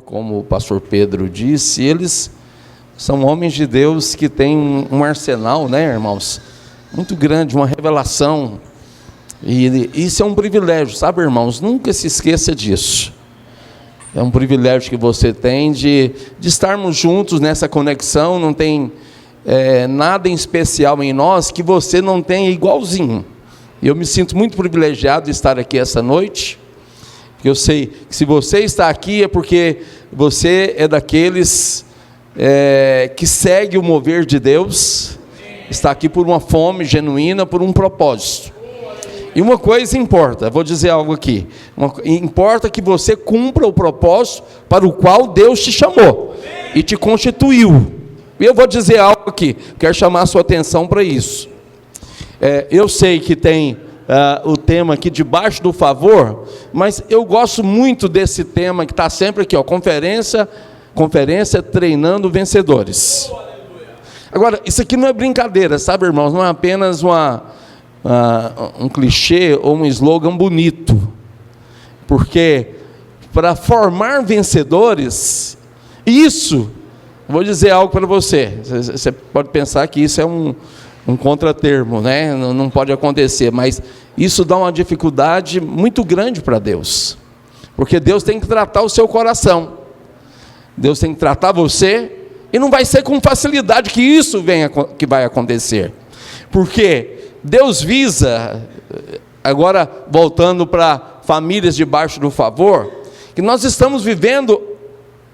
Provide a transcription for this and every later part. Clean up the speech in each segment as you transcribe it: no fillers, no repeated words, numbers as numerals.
Como o pastor Pedro disse, eles são homens de Deus que têm um arsenal, né, irmãos, muito grande, uma revelação, e isso é um privilégio, sabe, irmãos? Nunca se esqueça disso. É um privilégio que você tem de estarmos juntos nessa conexão. Não tem nada em especial em nós que você não tenha igualzinho. Eu me sinto muito privilegiado de estar aqui essa noite. Eu sei que se você está aqui é porque você é daqueles que segue o mover de Deus, está aqui por uma fome genuína, por um propósito. E uma coisa importa, vou dizer algo aqui, importa que você cumpra o propósito para o qual Deus te chamou e te constituiu. E eu vou dizer algo aqui, quero chamar a sua atenção para isso. Eu sei que tem o tema aqui, debaixo do favor, mas eu gosto muito desse tema que está sempre aqui, ó, conferência treinando vencedores. Agora, isso aqui não é brincadeira, sabe, irmãos? Não é apenas um clichê ou um slogan bonito, porque para formar vencedores, vou dizer algo para você pode pensar que isso é um contratermo, né? Não pode acontecer, mas isso dá uma dificuldade muito grande para Deus, porque Deus tem que tratar o seu coração, Deus tem que tratar você, e não vai ser com facilidade que vai acontecer, porque Deus visa, agora voltando para famílias debaixo do favor, que nós estamos vivendo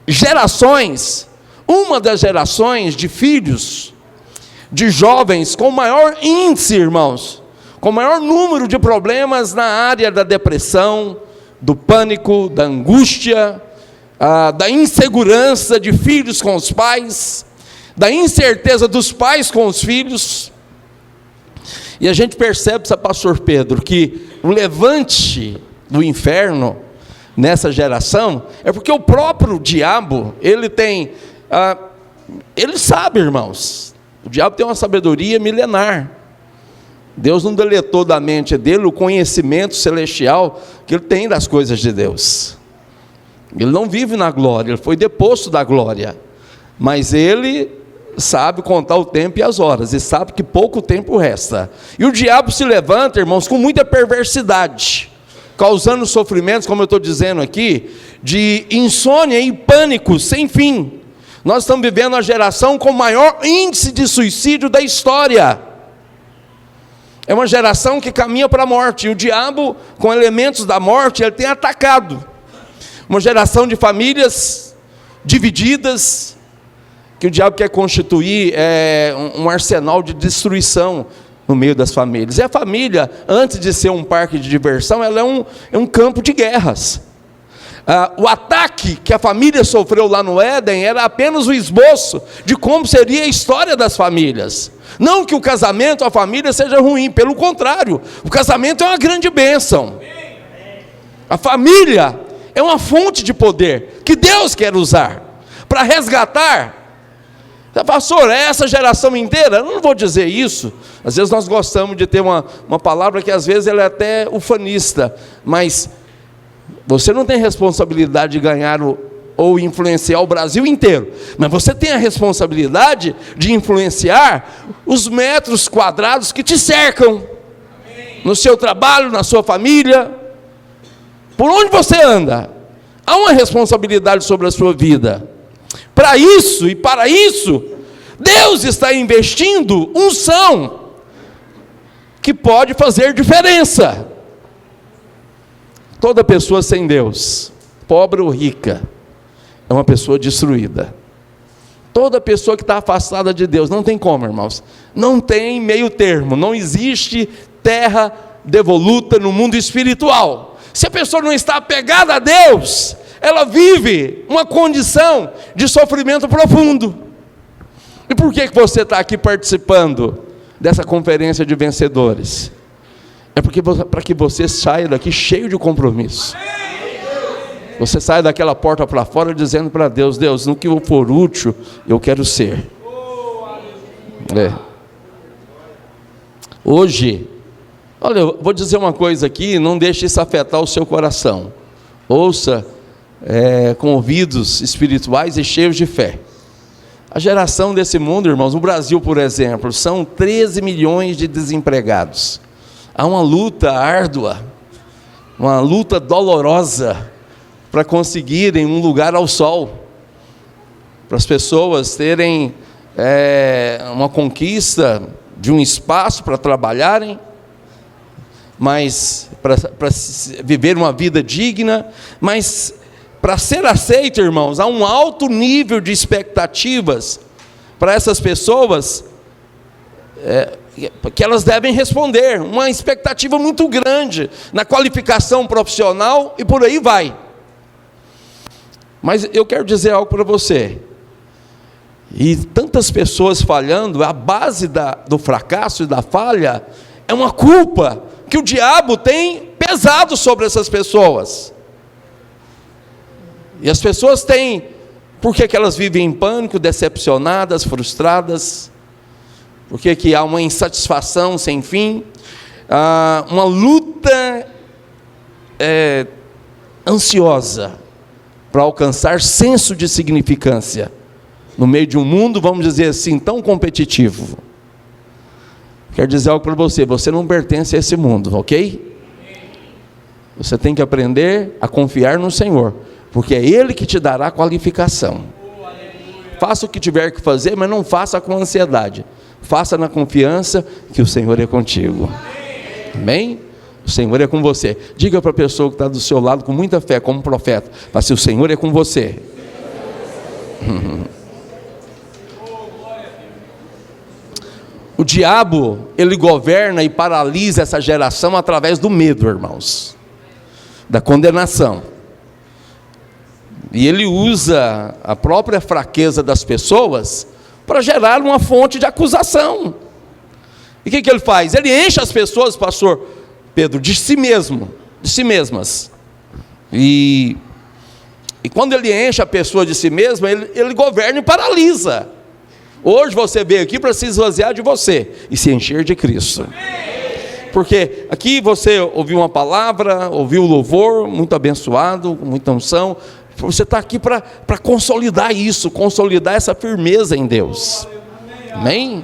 gerações, uma das gerações de filhos, de jovens com maior índice, irmãos, com maior número de problemas na área da depressão, do pânico, da angústia, da insegurança de filhos com os pais, da incerteza dos pais com os filhos. E a gente percebe, pastor Pedro, que o levante do inferno nessa geração é porque o próprio diabo, ele sabe, irmãos, o diabo tem uma sabedoria milenar. Deus não deletou da mente dele o conhecimento celestial que ele tem das coisas de Deus. Ele não vive na glória, ele foi deposto da glória, mas ele sabe contar o tempo e as horas, e sabe que pouco tempo resta. E o diabo se levanta, irmãos, com muita perversidade, causando sofrimentos, como eu estou dizendo aqui, de insônia e pânico sem fim. Nós estamos vivendo a geração com o maior índice de suicídio da história. É uma geração que caminha para a morte, e o diabo, com elementos da morte, ele tem atacado. Uma geração de famílias divididas, que o diabo quer constituir um arsenal de destruição no meio das famílias. E a família, antes de ser um parque de diversão, ela é um campo de guerras. O ataque que a família sofreu lá no Éden era apenas o esboço de como seria a história das famílias. Não que o casamento, a família seja ruim, pelo contrário, o casamento é uma grande bênção. A família é uma fonte de poder que Deus quer usar para resgatar. Pastor, é essa geração inteira? Eu não vou dizer isso. Às vezes nós gostamos de ter uma palavra que às vezes ela é até ufanista, mas você não tem responsabilidade de ganhar ou influenciar o Brasil inteiro, mas você tem a responsabilidade de influenciar os metros quadrados que te cercam, no seu trabalho, na sua família, por onde você anda. Há uma responsabilidade sobre a sua vida. Para isso, Deus está investindo unção que pode fazer diferença. Toda pessoa sem Deus, pobre ou rica, é uma pessoa destruída. Toda pessoa que está afastada de Deus, não tem como, irmãos, não tem meio termo, não existe terra devoluta no mundo espiritual. Se a pessoa não está apegada a Deus, ela vive uma condição de sofrimento profundo. E por que você está aqui participando dessa conferência de vencedores? É para que você saia daqui cheio de compromisso. Você saia daquela porta para fora dizendo para Deus: Deus, no que eu for útil, eu quero ser. Hoje, olha, eu vou dizer uma coisa aqui, não deixe isso afetar o seu coração. Ouça com ouvidos espirituais e cheios de fé. A geração desse mundo, irmãos, no Brasil, por exemplo, são 13 milhões de desempregados. Há uma luta árdua, uma luta dolorosa para conseguirem um lugar ao sol, para as pessoas terem uma conquista de um espaço para trabalharem, mas para viver uma vida digna, mas para ser aceito, irmãos, há um alto nível de expectativas para essas pessoas, que elas devem responder, uma expectativa muito grande na qualificação profissional e por aí vai. Mas eu quero dizer algo para você, e tantas pessoas falhando, a base do fracasso e da falha é uma culpa que o diabo tem pesado sobre essas pessoas. E as pessoas têm, por que elas vivem em pânico, decepcionadas, frustradas? Por que há uma insatisfação sem fim? Uma luta ansiosa para alcançar senso de significância no meio de um mundo, vamos dizer assim, tão competitivo. Quero dizer algo para você, você não pertence a esse mundo, ok? Você tem que aprender a confiar no Senhor, porque é Ele que te dará qualificação. Faça o que tiver que fazer, mas não faça com ansiedade. Faça na confiança que o Senhor é contigo. Amém? O Senhor é com você. Diga para a pessoa que está do seu lado com muita fé, como profeta, mas se o Senhor é com você. O diabo, ele governa e paralisa essa geração através do medo, irmãos, da condenação. E ele usa a própria fraqueza das pessoas para gerar uma fonte de acusação. E o que ele faz? Ele enche as pessoas, pastor Pedro, de si mesmo, de si mesmas. E quando ele enche a pessoa de si mesma, ele governa e paralisa. Hoje você veio aqui para se esvaziar de você e se encher de Cristo. Porque aqui você ouviu uma palavra, ouviu o louvor, muito abençoado, com muita unção. Você está aqui para consolidar isso, consolidar essa firmeza em Deus. Amém?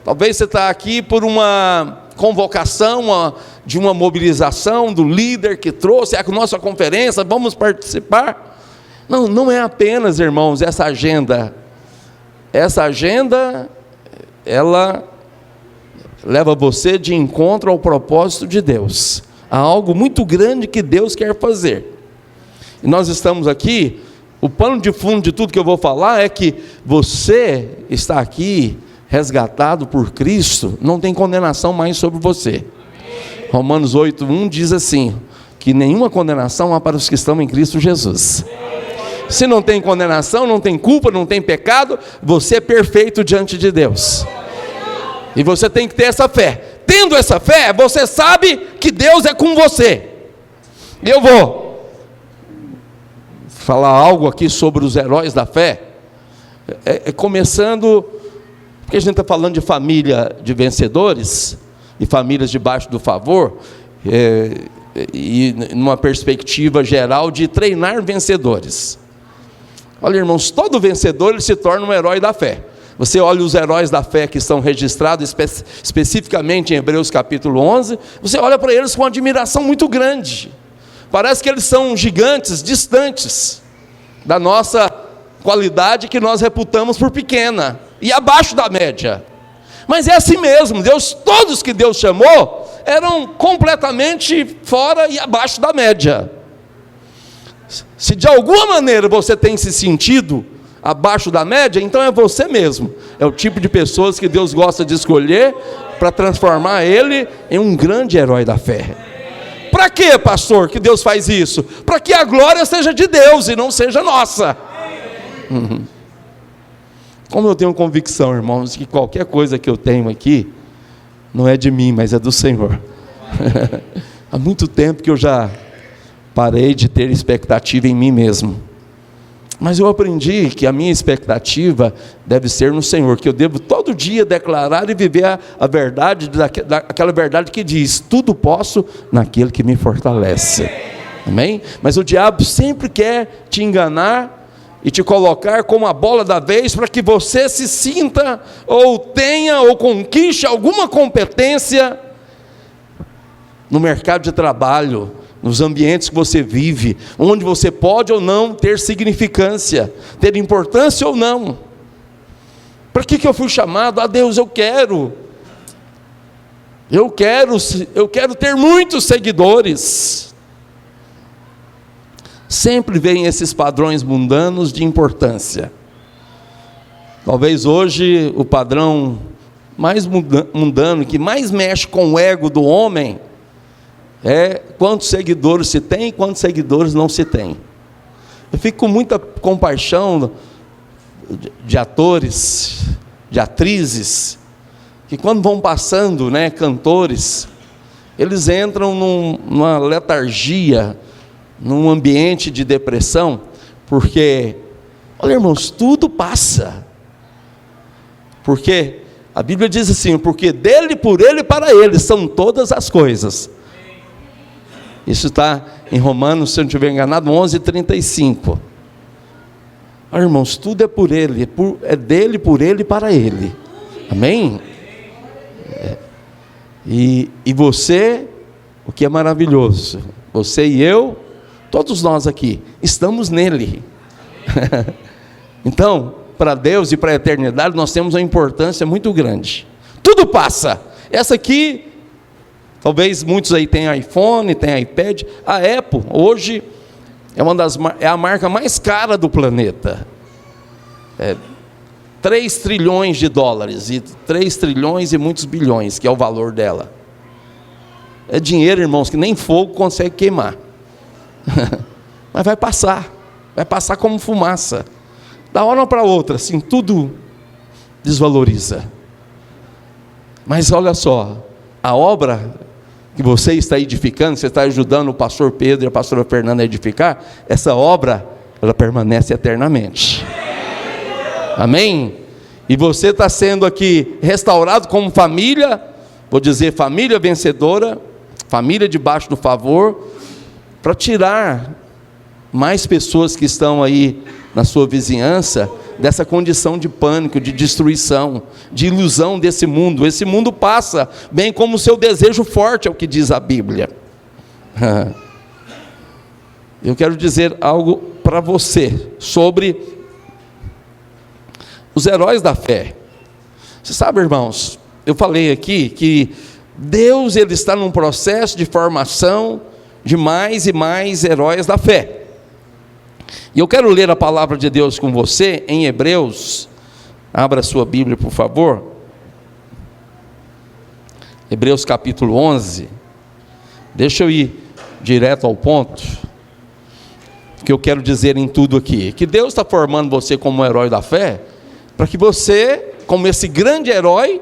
Talvez você está aqui por uma convocação de uma mobilização do líder que trouxe a nossa conferência, vamos participar. Não é apenas, irmãos, essa agenda. Essa agenda, ela leva você de encontro ao propósito de Deus. Há algo muito grande que Deus quer fazer. E nós estamos aqui, o pano de fundo de tudo que eu vou falar é que você está aqui resgatado por Cristo, não tem condenação mais sobre você. Romanos 8:1 diz assim, que nenhuma condenação há para os que estão em Cristo Jesus. Se não tem condenação, não tem culpa, não tem pecado, você é perfeito diante de Deus. E você tem que ter essa fé. Tendo essa fé, você sabe que Deus é com você. E eu vou falar algo aqui sobre os heróis da fé, começando, porque a gente está falando de família de vencedores, e famílias debaixo do favor, e numa perspectiva geral de treinar vencedores. Olha, irmãos, todo vencedor ele se torna um herói da fé. Você olha os heróis da fé que estão registrados especificamente em Hebreus capítulo 11, você olha para eles com admiração muito grande. Parece que eles são gigantes, distantes da nossa qualidade que nós reputamos por pequena e abaixo da média. Mas é assim mesmo, todos que Deus chamou eram completamente fora e abaixo da média. Se de alguma maneira você tem se sentido abaixo da média, então é você mesmo. É o tipo de pessoas que Deus gosta de escolher para transformar ele em um grande herói da fé. Para quê, pastor, que Deus faz isso? Para que a glória seja de Deus e não seja nossa. Como eu tenho convicção, irmãos, que qualquer coisa que eu tenho aqui não é de mim, mas é do Senhor. Há muito tempo que eu já parei de ter expectativa em mim mesmo. Mas eu aprendi que a minha expectativa deve ser no Senhor, que eu devo todo dia declarar e viver a verdade, aquela verdade que diz, tudo posso naquele que me fortalece. Amém? Mas o diabo sempre quer te enganar e te colocar como a bola da vez para que você se sinta ou tenha ou conquiste alguma competência no mercado de trabalho, nos ambientes que você vive, onde você pode ou não ter significância, ter importância ou não. Para que eu fui chamado? Deus, eu quero ter muitos seguidores. Sempre vem esses padrões mundanos de importância. Talvez hoje o padrão mais mundano, que mais mexe com o ego do homem, é quantos seguidores se tem e quantos seguidores não se tem. Eu fico com muita compaixão de atores, de atrizes, que quando vão passando, cantores, eles entram numa letargia, num ambiente de depressão, porque, olha irmãos, tudo passa. Porque a Bíblia diz assim, porque dele, por ele e para ele são todas as coisas. Isso está em Romanos, se eu não estiver enganado, 11:35. Olha irmãos, tudo é por ele, é dele, por ele e para ele. Amém? E você, o que é maravilhoso, você e eu, todos nós aqui, estamos nele. Então, para Deus e para a eternidade, nós temos uma importância muito grande. Tudo passa. Essa aqui, talvez muitos aí tenham iPhone, tenham iPad. A Apple, hoje, é a marca mais cara do planeta. 3 trilhões de dólares, e 3 trilhões e muitos bilhões, que é o valor dela. É dinheiro, irmãos, que nem fogo consegue queimar. Mas vai passar como fumaça. Da hora para outra, assim, tudo desvaloriza. Mas olha só, a obra que você está edificando, você está ajudando o pastor Pedro e a pastora Fernanda a edificar, essa obra, ela permanece eternamente. Amém? E você está sendo aqui restaurado como família, vou dizer família vencedora, família debaixo do favor, para tirar mais pessoas que estão aí na sua vizinhança dessa condição de pânico, de destruição, de ilusão desse mundo. Esse mundo passa, bem como o seu desejo forte, é o que diz a Bíblia. Eu quero dizer algo para você sobre os heróis da fé. Você sabe, irmãos, eu falei aqui que Deus, ele está num processo de formação de mais e mais heróis da fé. E eu quero ler a palavra de Deus com você em Hebreus. Abra sua Bíblia, por favor. Hebreus capítulo 11. Deixa eu ir direto ao ponto, que eu quero dizer em tudo aqui, que Deus está formando você como um herói da fé, para que você, como esse grande herói,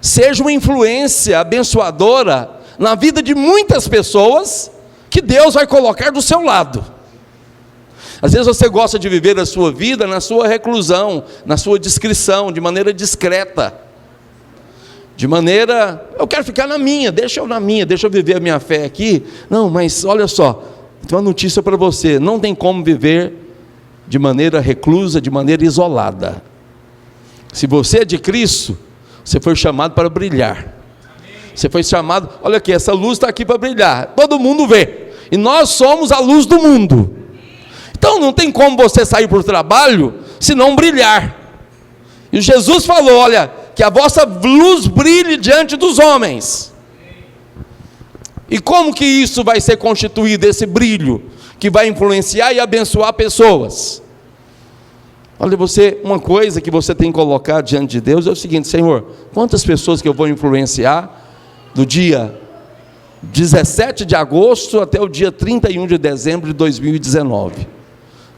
seja uma influência abençoadora na vida de muitas pessoas, que Deus vai colocar do seu lado. Às vezes você gosta de viver a sua vida na sua reclusão, na sua discrição, de maneira discreta, de maneira, eu quero ficar na minha, deixa eu viver a minha fé aqui. Não, mas olha só, tem uma notícia para você, não tem como viver de maneira reclusa, de maneira isolada. Se você é de Cristo, você foi chamado para brilhar. Você foi chamado, olha aqui, essa luz está aqui para brilhar, todo mundo vê, e nós somos a luz do mundo. Então não tem como você sair para o trabalho se não brilhar. E Jesus falou, olha, que a vossa luz brilhe diante dos homens. E como que isso vai ser constituído, esse brilho, que vai influenciar e abençoar pessoas? Olha, uma coisa que você tem que colocar diante de Deus é o seguinte: Senhor, quantas pessoas que eu vou influenciar do dia 17 de agosto até o dia 31 de dezembro de 2019?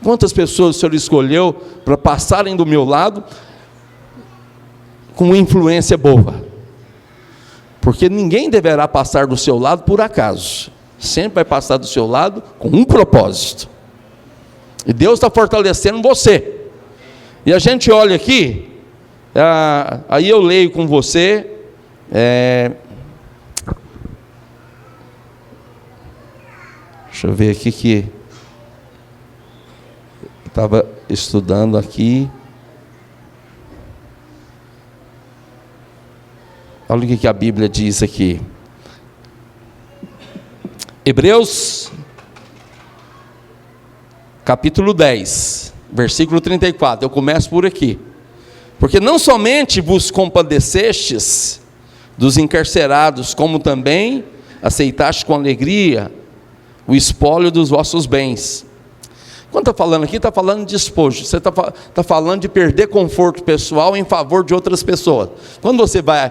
Quantas pessoas o Senhor escolheu para passarem do meu lado com influência boa? Porque ninguém deverá passar do seu lado por acaso, sempre vai passar do seu lado com um propósito, e Deus está fortalecendo você. E a gente olha aqui, aí eu leio com você, Deixa eu ver aqui que eu estava estudando aqui. Olha o que a Bíblia diz aqui. Hebreus, capítulo 10, versículo 34. Eu começo por aqui. Porque não somente vos compadecestes dos encarcerados, como também aceitaste com alegria o espólio dos vossos bens. Quando está falando aqui, está falando de despojo. Você está falando de perder conforto pessoal em favor de outras pessoas. Quando você vai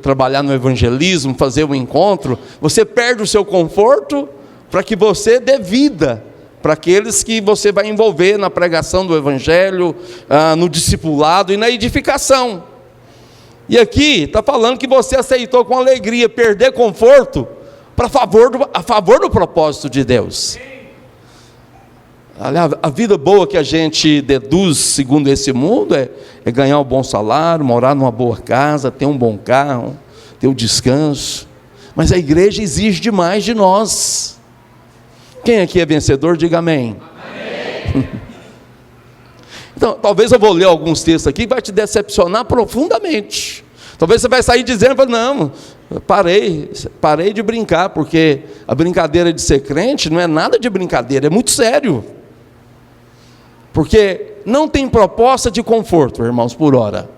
trabalhar no evangelismo, fazer um encontro, você perde o seu conforto para que você dê vida para aqueles que você vai envolver na pregação do evangelho, no discipulado e na edificação. E aqui está falando que você aceitou com alegria perder conforto a favor do propósito de Deus. Aliás, a vida boa que a gente deduz segundo esse mundo é ganhar um bom salário, morar numa boa casa, ter um bom carro, ter o descanso. Mas a igreja exige demais de nós. Quem aqui é vencedor, diga amém. Amém. Então, talvez eu vou ler alguns textos aqui que vai te decepcionar profundamente. Talvez você vai sair dizendo, não, parei de brincar, porque a brincadeira de ser crente não é nada de brincadeira, é muito sério. Porque não tem proposta de conforto, irmãos, por hora.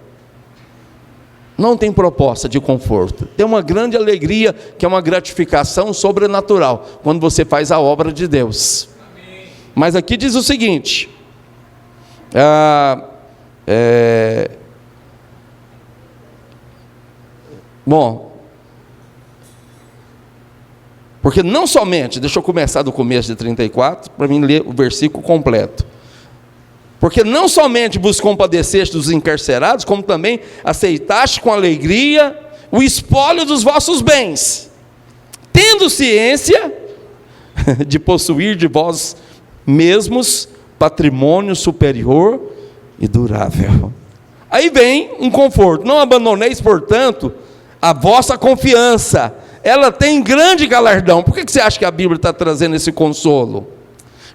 Não tem proposta de conforto. Tem uma grande alegria, que é uma gratificação sobrenatural, quando você faz a obra de Deus. Amém. Mas aqui diz o seguinte, porque não somente, deixa eu começar do começo de 34, para mim ler o versículo completo. Porque não somente vos compadeceste dos encarcerados, como também aceitaste com alegria o espólio dos vossos bens, tendo ciência de possuir de vós mesmos patrimônio superior e durável. Aí vem um conforto. Não abandoneis, portanto, a vossa confiança. Ela tem grande galardão. Por que você acha que a Bíblia está trazendo esse consolo?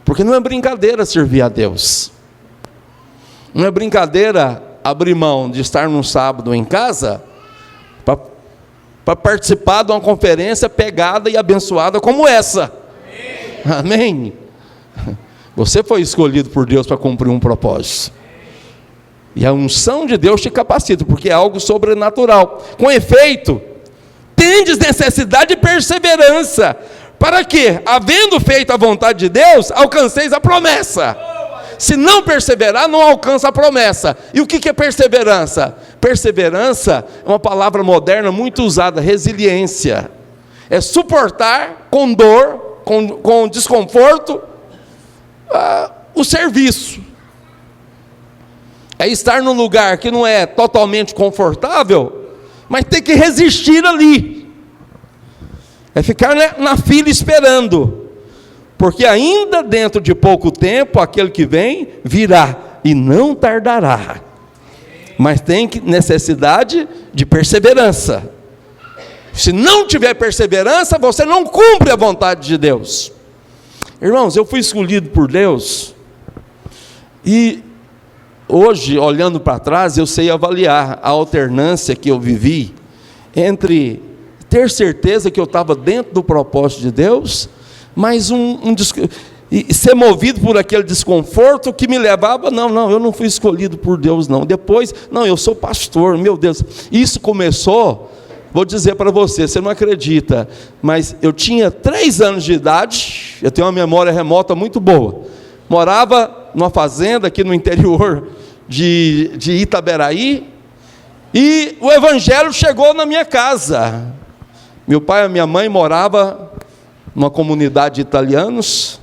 Porque não é brincadeira servir a Deus. Não é brincadeira abrir mão de estar num sábado em casa para participar de uma conferência pegada e abençoada como essa. Amém? Você foi escolhido por Deus para cumprir um propósito. E a unção de Deus te capacita, porque é algo sobrenatural. Com efeito, tendes necessidade de perseverança, para que, havendo feito a vontade de Deus, alcanceis a promessa. Se não perseverar, não alcança a promessa. E o que é perseverança? Perseverança é uma palavra moderna muito usada, resiliência. É suportar com dor, com desconforto, o serviço. É estar num lugar que não é totalmente confortável, mas tem que resistir ali. É ficar na fila esperando. Porque ainda dentro de pouco tempo, aquele que vem, virá e não tardará. Mas tem necessidade de perseverança. Se não tiver perseverança, você não cumpre a vontade de Deus. Irmãos, eu fui escolhido por Deus, e hoje, olhando para trás, eu sei avaliar a alternância que eu vivi entre ter certeza que eu estava dentro do propósito de Deus, mas e ser movido por aquele desconforto que me levava, não, eu não fui escolhido por Deus não. Depois, não, eu sou pastor, meu Deus. Isso começou, vou dizer para você não acredita, mas eu tinha 3 anos de idade, eu tenho uma memória remota muito boa. Morava numa fazenda aqui no interior de Itaberaí, e o evangelho chegou na minha casa. Meu pai e minha mãe moravam numa comunidade de italianos.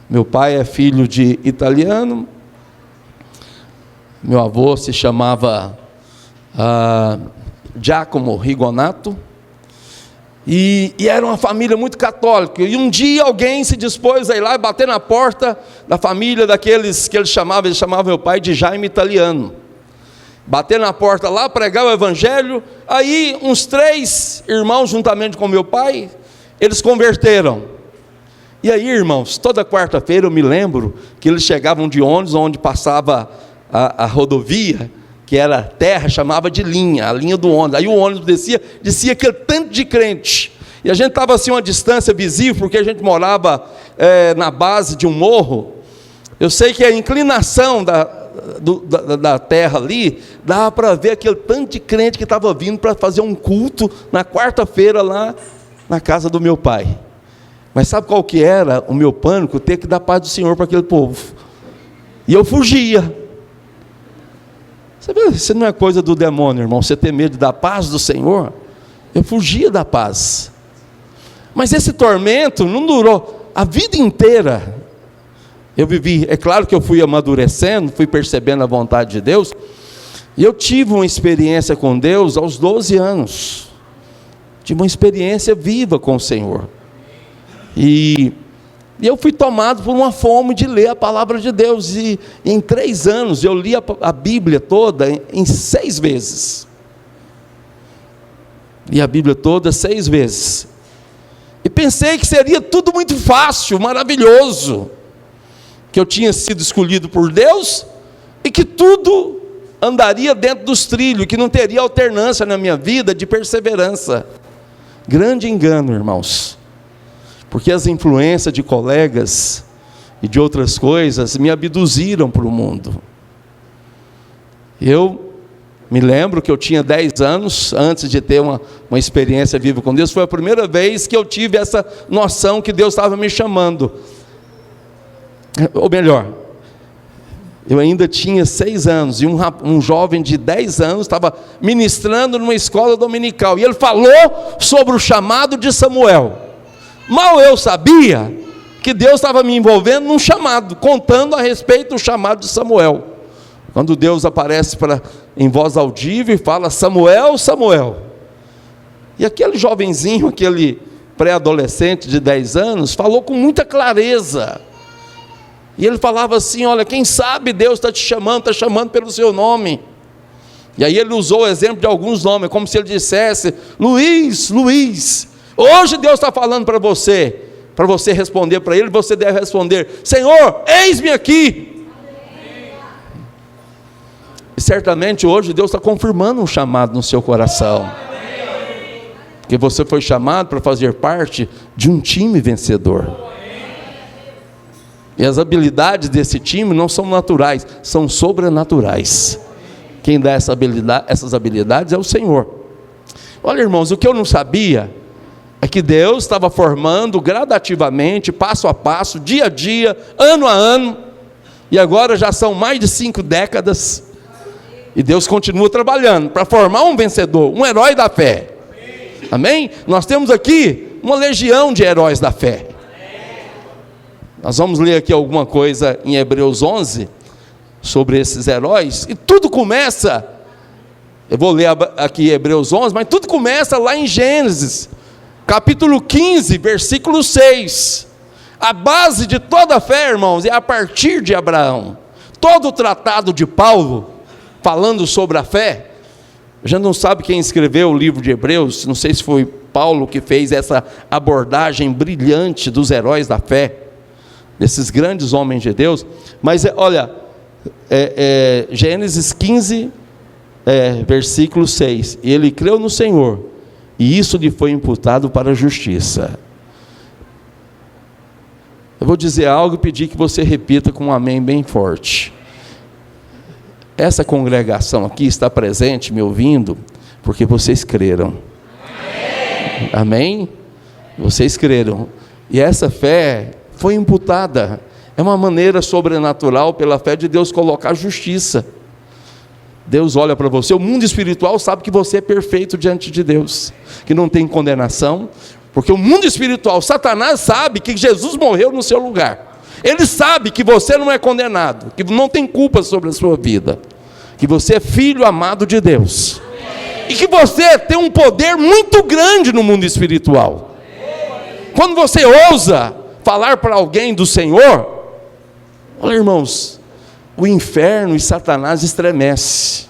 Meu pai é filho de italiano. Meu avô se chamava Giacomo Rigonato. E era uma família muito católica. E um dia alguém se dispôs a ir lá e bater na porta da família daqueles que eles chamavam meu pai de Jaime Italiano. Bater na porta lá, pregar o evangelho. Aí uns 3 irmãos, juntamente com meu pai, eles converteram. E aí, irmãos, toda quarta-feira eu me lembro que eles chegavam de ônibus, onde passava a rodovia, que era terra, chamava de linha, a linha do ônibus. Aí o ônibus descia aquele tanto de crente. E a gente estava assim, uma distância visível, porque a gente morava na base de um morro. Eu sei que a inclinação da terra ali, dava para ver aquele tanto de crente que estava vindo para fazer um culto na quarta-feira lá na casa do meu pai. Mas sabe qual que era o meu pânico? Ter que dar paz do Senhor para aquele povo. E eu fugia. Sabe, isso não é coisa do demônio, irmão, você ter medo da paz do Senhor. Eu fugia da paz. Mas esse tormento não durou a vida inteira. Eu vivi, é claro que eu fui amadurecendo, fui percebendo a vontade de Deus, e eu tive uma experiência com Deus aos 12 anos. Tive uma experiência viva com o Senhor. E eu fui tomado por uma fome de ler a palavra de Deus, e em 3 anos eu li a Bíblia toda em 6 vezes. Li a Bíblia toda 6 vezes. E pensei que seria tudo muito fácil, maravilhoso, que eu tinha sido escolhido por Deus, e que tudo andaria dentro dos trilhos, que não teria alternância na minha vida de perseverança. Grande engano, irmãos. Porque as influências de colegas e de outras coisas me abduziram para o mundo. Eu me lembro que eu tinha 10 anos, antes de ter uma experiência viva com Deus, foi a primeira vez que eu tive essa noção que Deus estava me chamando. Ou melhor, eu ainda tinha 6 anos, e um jovem de 10 anos estava ministrando numa escola dominical, e ele falou sobre o chamado de Samuel. Mal eu sabia que Deus estava me envolvendo num chamado, contando a respeito do chamado de Samuel. Quando Deus aparece em voz audível e fala: Samuel, Samuel. E aquele jovenzinho, aquele pré-adolescente de 10 anos, falou com muita clareza. E ele falava assim: olha, quem sabe Deus está te chamando, está chamando pelo seu nome. E aí ele usou o exemplo de alguns nomes, como se ele dissesse: Luiz, Luiz, hoje Deus está falando para você responder para ele, você deve responder: Senhor, eis-me aqui. E certamente hoje Deus está confirmando um chamado no seu coração, porque você foi chamado para fazer parte de um time vencedor. E as habilidades desse time não são naturais, são sobrenaturais. Quem dá essas habilidades é o Senhor. Olha, irmãos, o que eu não sabia é que Deus estava formando gradativamente, passo a passo, dia a dia, ano a ano, e agora já são mais de 5 décadas, e Deus continua trabalhando para formar um vencedor, um herói da fé. Amém? Nós temos aqui uma legião de heróis da fé. Nós vamos ler aqui alguma coisa em Hebreus 11, sobre esses heróis, e tudo começa, eu vou ler aqui Hebreus 11, mas tudo começa lá em Gênesis, capítulo 15, versículo 6, a base de toda a fé, irmãos, é a partir de Abraão. Todo o tratado de Paulo, falando sobre a fé, a gente não sabe quem escreveu o livro de Hebreus, não sei se foi Paulo que fez essa abordagem brilhante dos heróis da fé, desses grandes homens de Deus, mas olha, Gênesis 15, versículo 6, e ele creu no Senhor, e isso lhe foi imputado para a justiça. Eu vou dizer algo e pedir que você repita com um amém bem forte. Essa congregação aqui está presente, me ouvindo, porque vocês creram. Amém? Amém? Vocês creram, e essa fé foi imputada. É uma maneira sobrenatural, pela fé de Deus, colocar justiça. Deus olha para você, o mundo espiritual sabe que você é perfeito diante de Deus, que não tem condenação, porque o mundo espiritual, Satanás sabe que Jesus morreu no seu lugar, ele sabe que você não é condenado, que não tem culpa sobre a sua vida, que você é filho amado de Deus, e que você tem um poder muito grande no mundo espiritual. Quando você ousa falar para alguém do Senhor, olha, irmãos, o inferno e Satanás estremece,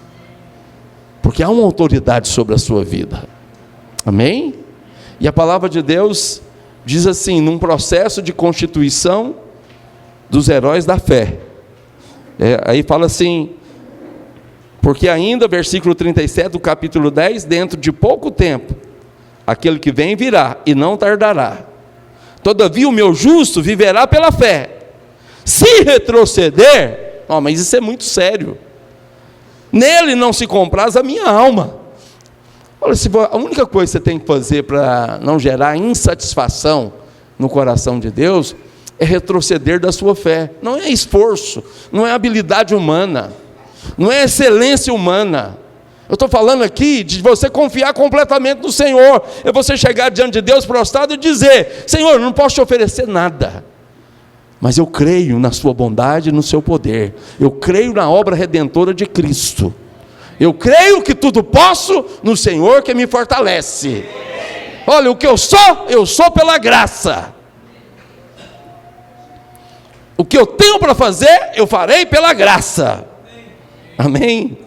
porque há uma autoridade sobre a sua vida. Amém? E a palavra de Deus diz assim, num processo de constituição dos heróis da fé. Aí fala assim, porque ainda, versículo 37 do capítulo 10, dentro de pouco tempo, aquele que vem virá e não tardará. Todavia o meu justo viverá pela fé. Se retroceder, mas isso é muito sério. Nele não se compraz a minha alma. Olha, a única coisa que você tem que fazer para não gerar insatisfação no coração de Deus é retroceder da sua fé. Não é esforço, não é habilidade humana, não é excelência humana. Eu estou falando aqui de você confiar completamente no Senhor. É você chegar diante de Deus prostrado e dizer: Senhor, eu não posso te oferecer nada, mas eu creio na sua bondade e no seu poder. Eu creio na obra redentora de Cristo. Eu creio que tudo posso no Senhor que me fortalece. Olha, o que eu sou pela graça. O que eu tenho para fazer, eu farei pela graça. Amém?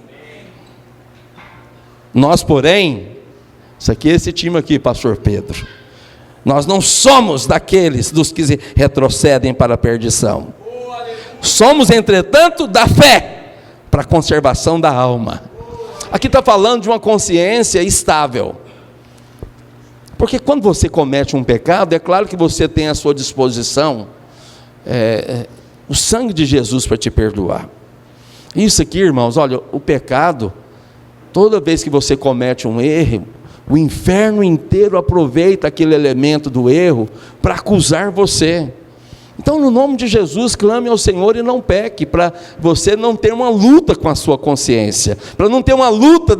Nós, porém, isso aqui é esse time aqui, pastor Pedro, nós não somos daqueles dos que retrocedem para a perdição. Somos, entretanto, da fé para a conservação da alma. Aqui está falando de uma consciência estável. Porque quando você comete um pecado, é claro que você tem à sua disposição o sangue de Jesus para te perdoar. Isso aqui, irmãos, olha, o pecado, toda vez que você comete um erro, o inferno inteiro aproveita aquele elemento do erro para acusar você. Então, no nome de Jesus, clame ao Senhor e não peque, para você não ter uma luta com a sua consciência, para não ter uma luta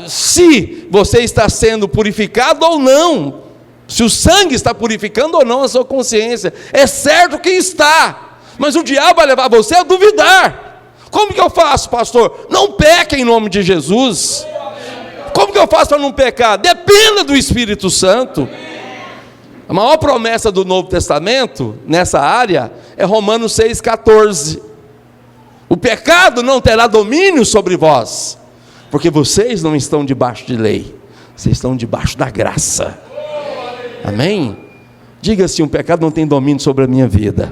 se você está sendo purificado ou não, se o sangue está purificando ou não a sua consciência. É certo que está, mas o diabo vai levar você a duvidar. Como que eu faço, pastor? Não peque em nome de Jesus. Como que eu faço para não pecar? Dependa do Espírito Santo. A maior promessa do Novo Testamento, nessa área, é Romanos 6,14. O pecado não terá domínio sobre vós, porque vocês não estão debaixo de lei, vocês estão debaixo da graça. Amém? Diga assim: o pecado não tem domínio sobre a minha vida.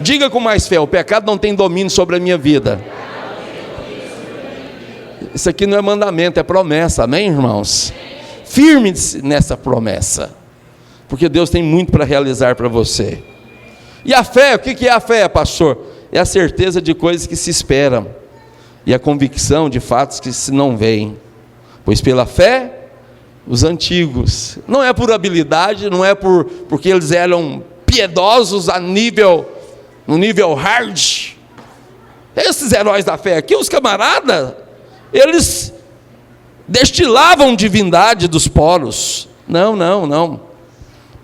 Diga com mais fé: o pecado não tem domínio sobre a minha vida. Isso aqui não é mandamento, é promessa. Amém, irmãos? Firme-se nessa promessa, porque Deus tem muito para realizar para você. E a fé, o que é a fé, pastor? É a certeza de coisas que se esperam, e a convicção de fatos que se não veem. Pois pela fé, os antigos, não é por habilidade, não é porque eles eram piedosos no nível hard. Esses heróis da fé aqui, os camaradas, eles destilavam divindade dos poros. Não.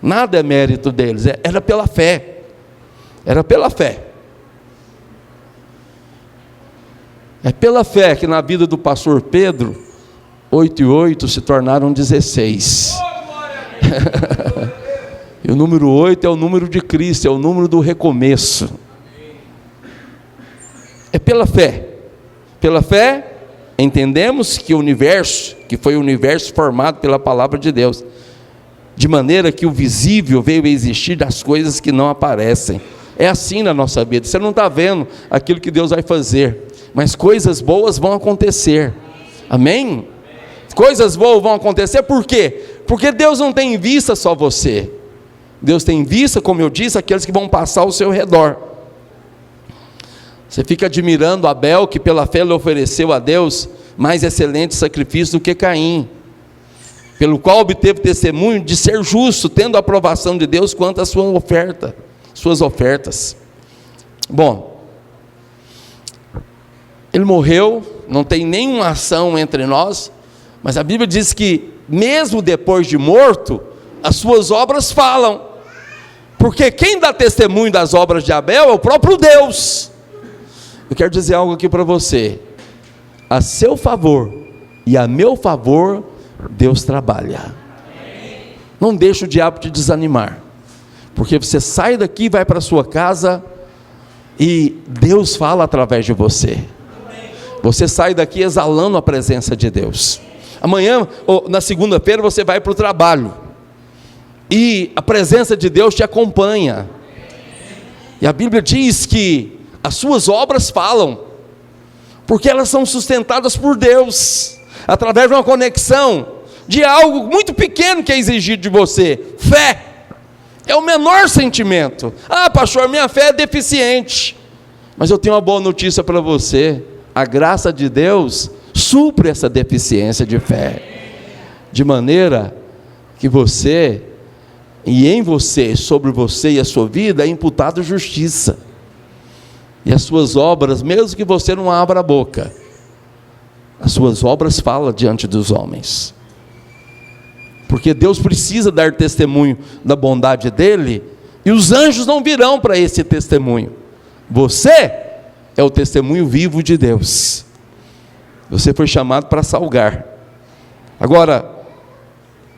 Nada é mérito deles, era pela fé. Era pela fé. É pela fé que na vida do pastor Pedro, 8 e 8 se tornaram 16. E o número 8 é o número de Cristo, é o número do recomeço. É pela fé. Pela fé, entendemos que o universo, que foi o universo formado pela palavra de Deus, de maneira que o visível veio a existir das coisas que não aparecem. É assim na nossa vida. Você não está vendo aquilo que Deus vai fazer, mas coisas boas vão acontecer. Amém? Coisas boas vão acontecer, por quê? Porque Deus não tem em vista só você. Deus tem em vista, como eu disse, aqueles que vão passar ao seu redor. Você fica admirando Abel, que pela fé ele ofereceu a Deus mais excelente sacrifício do que Caim, pelo qual obteve testemunho de ser justo, tendo a aprovação de Deus quanto à suas ofertas. Bom, ele morreu, não tem nenhuma ação entre nós, mas a Bíblia diz que mesmo depois de morto, as suas obras falam, porque quem dá testemunho das obras de Abel é o próprio Deus. Eu quero dizer algo aqui para você: a seu favor e a meu favor, Deus trabalha. Não deixe o diabo te desanimar, porque você sai daqui, vai para a sua casa e Deus fala através de você. Você sai daqui exalando a presença de Deus. Amanhã, ou na segunda-feira, você vai para o trabalho, e a presença de Deus te acompanha. E a Bíblia diz que as suas obras falam, porque elas são sustentadas por Deus, através de uma conexão de algo muito pequeno que é exigido de você: fé. É o menor sentimento. Ah, pastor, minha fé é deficiente. Mas eu tenho uma boa notícia para você: a graça de Deus supre essa deficiência de fé, de maneira que você, e em você, sobre você e a sua vida, é imputado justiça. E as suas obras, mesmo que você não abra a boca, as suas obras falam diante dos homens. Porque Deus precisa dar testemunho da bondade dele, e os anjos não virão para esse testemunho. Você é o testemunho vivo de Deus. Você foi chamado para salgar. Agora,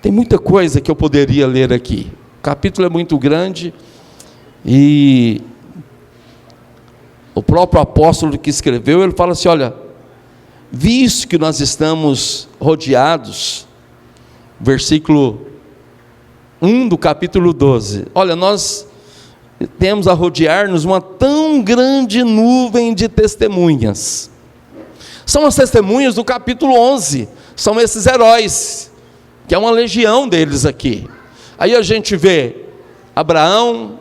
tem muita coisa que eu poderia ler aqui. O capítulo é muito grande, e o próprio apóstolo que escreveu, ele fala assim: olha, visto que nós estamos rodeados, versículo 1 do capítulo 12, olha, nós temos a rodear-nos uma tão grande nuvem de testemunhas. São as testemunhas do capítulo 11, são esses heróis, que é uma legião deles aqui. Aí a gente vê Abraão,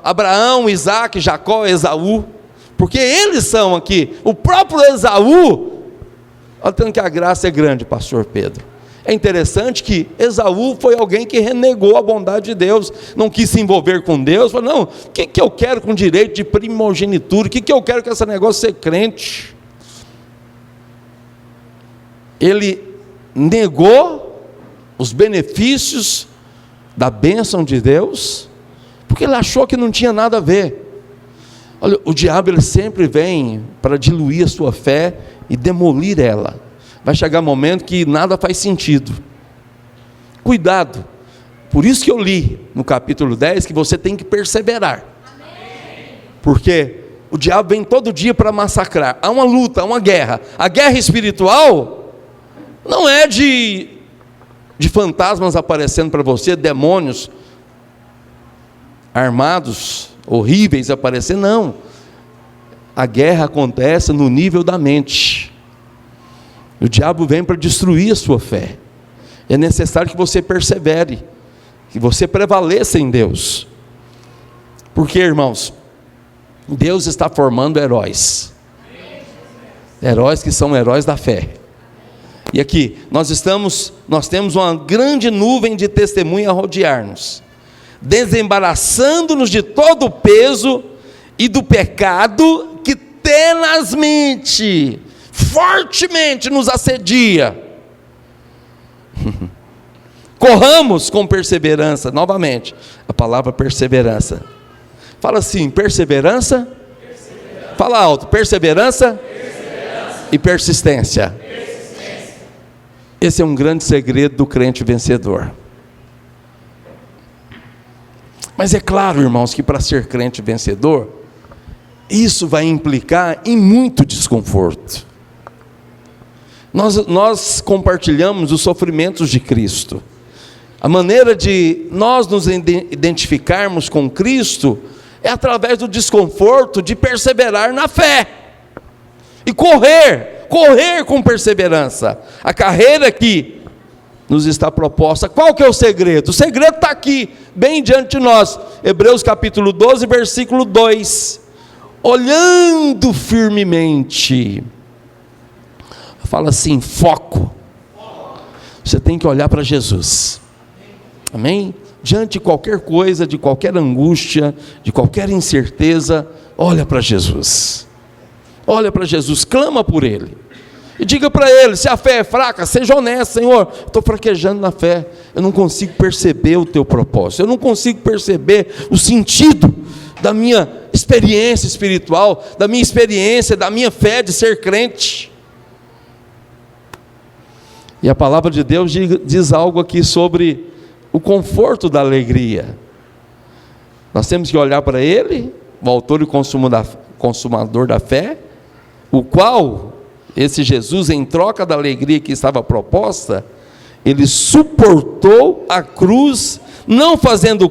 Abraão, Isaac, Jacó, Esaú, porque eles são aqui, o próprio Esaú. Olha, tanto que a graça é grande, pastor Pedro. É interessante que Esaú foi alguém que renegou a bondade de Deus, não quis se envolver com Deus, falou: não, o que eu quero com direito de primogenitura, o que eu quero com esse negócio de ser crente? Ele negou os benefícios da bênção de Deus, porque ele achou que não tinha nada a ver. Olha, o diabo, ele sempre vem para diluir a sua fé e demolir ela. Vai chegar um momento que nada faz sentido. Cuidado. Por isso que eu li no capítulo 10 que você tem que perseverar. Porque o diabo vem todo dia para massacrar. Há uma luta, há uma guerra. A guerra espiritual não é de fantasmas aparecendo para você, demônios armados, horríveis aparecendo, não. A guerra acontece no nível da mente. O diabo vem para destruir a sua fé. É necessário que você persevere, que você prevaleça em Deus. Porque, irmãos, Deus está formando heróis. Heróis que são heróis da fé. E aqui, nós temos uma grande nuvem de testemunha a rodear-nos, desembaraçando-nos de todo o peso e do pecado que tenazmente, fortemente nos assedia. Corramos com perseverança. Novamente, a palavra perseverança. Fala assim: perseverança. Fala alto: perseverança. E persistência. Esse é um grande segredo do crente vencedor. Mas é claro, irmãos, que para ser crente vencedor, isso vai implicar em muito desconforto. Nós compartilhamos os sofrimentos de Cristo. A maneira de nós nos identificarmos com Cristo é através do desconforto de perseverar na fé e correr com perseverança a carreira que nos está proposta. Qual que é o segredo? O segredo está aqui, bem diante de nós. Hebreus capítulo 12, versículo 2. Olhando firmemente. Fala assim: foco. Você tem que olhar para Jesus. Amém? Diante de qualquer coisa, de qualquer angústia, de qualquer incerteza, olha para Jesus. Olha para Jesus, clama por Ele. E diga para Ele: se a fé é fraca, seja honesto: Senhor, estou fraquejando na fé, eu não consigo perceber o Teu propósito, eu não consigo perceber o sentido da minha experiência espiritual, da minha experiência, da minha fé de ser crente. E a palavra de Deus diz algo aqui sobre o conforto da alegria. Nós temos que olhar para Ele, o autor e consumador da fé, o qual, esse Jesus, em troca da alegria que estava proposta, Ele suportou a cruz, não fazendo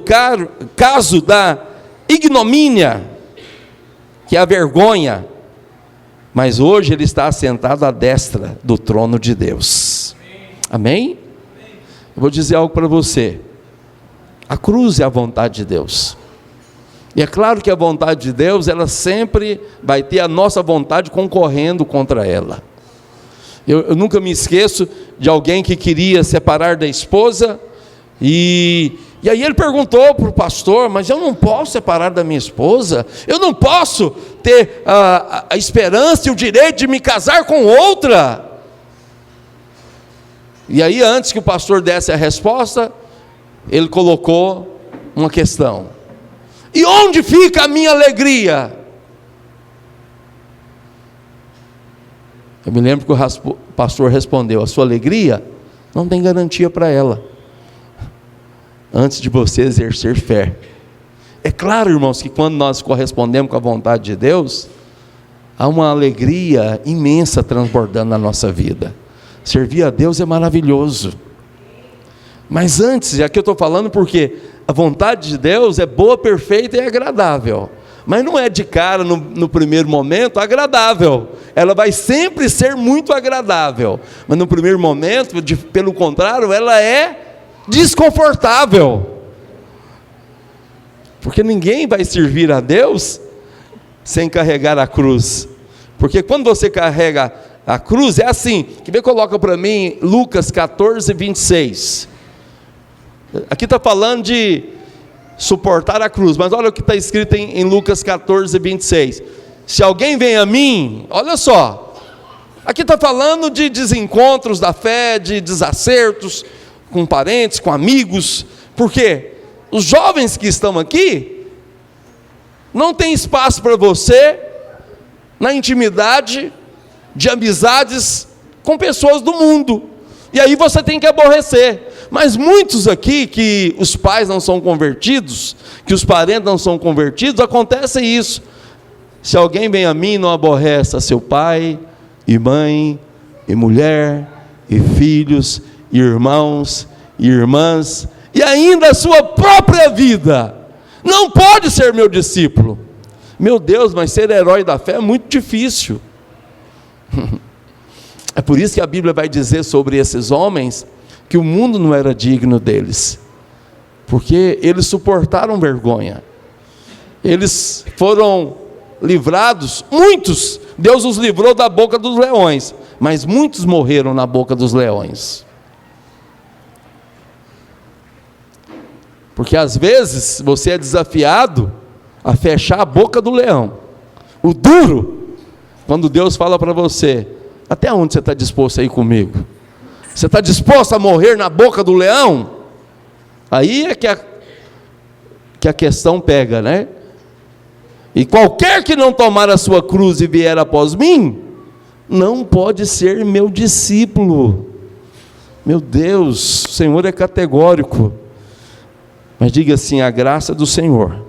caso da ignomínia, que é a vergonha, mas hoje ele está assentado à destra do trono de Deus. Amém? Eu vou dizer algo para você. A cruz é a vontade de Deus. E é claro que a vontade de Deus, ela sempre vai ter a nossa vontade concorrendo contra ela. Eu nunca me esqueço de alguém que queria separar da esposa, e aí ele perguntou para o pastor: mas eu não posso separar da minha esposa? Eu não posso ter a esperança e o direito de me casar com outra? E aí, antes que o pastor desse a resposta, ele colocou uma questão: e onde fica a minha alegria? Eu me lembro que o pastor respondeu: a sua alegria não tem garantia para ela, antes de você exercer fé. É claro, irmãos, que quando nós correspondemos com a vontade de Deus, há uma alegria imensa transbordando na nossa vida. Servir a Deus é maravilhoso. Mas antes, aqui eu estou falando porque a vontade de Deus é boa, perfeita e agradável. Mas não é de cara, no primeiro momento, agradável. Ela vai sempre ser muito agradável. Mas no primeiro momento, pelo contrário, ela é desconfortável. Porque ninguém vai servir a Deus sem carregar a cruz. Porque quando você carrega a cruz, é assim. Quer ver? Coloca para mim Lucas 14, 26. Aqui está falando de suportar a cruz, mas olha o que está escrito em Lucas 14, 26. Se alguém vem a mim, olha só, aqui está falando de desencontros da fé, de desacertos com parentes, com amigos, porque os jovens que estão aqui não tem espaço para você na intimidade de amizades com pessoas do mundo, e aí você tem que aborrecer. Mas muitos aqui, que os pais não são convertidos, que os parentes não são convertidos, acontece isso. Se alguém vem a mim e não aborrece a seu pai, e mãe, e mulher, e filhos, e irmãos, e irmãs, e ainda a sua própria vida, não pode ser meu discípulo. Meu Deus, mas ser herói da fé é muito difícil. É por isso que a Bíblia vai dizer sobre esses homens, que o mundo não era digno deles, porque eles suportaram vergonha, eles foram livrados, muitos, Deus os livrou da boca dos leões, mas muitos morreram na boca dos leões, porque às vezes você é desafiado a fechar a boca do leão, o duro, quando Deus fala para você: até onde você está disposto a ir comigo? Você está disposto a morrer na boca do leão? Aí é que a questão pega, né? E qualquer que não tomar a sua cruz e vier após mim, não pode ser meu discípulo. Meu Deus, o Senhor é categórico. Mas diga assim: a graça do Senhor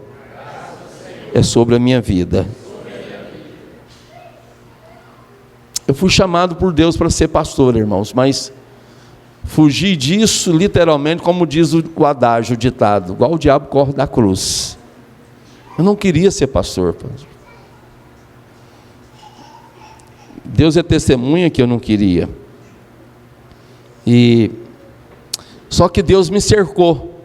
é sobre a minha vida. Eu fui chamado por Deus para ser pastor, irmãos, mas fugi disso literalmente, como diz o adágio, o ditado, igual o diabo corre da cruz. Eu não queria ser pastor. Deus é testemunha que eu não queria. Só que Deus me cercou.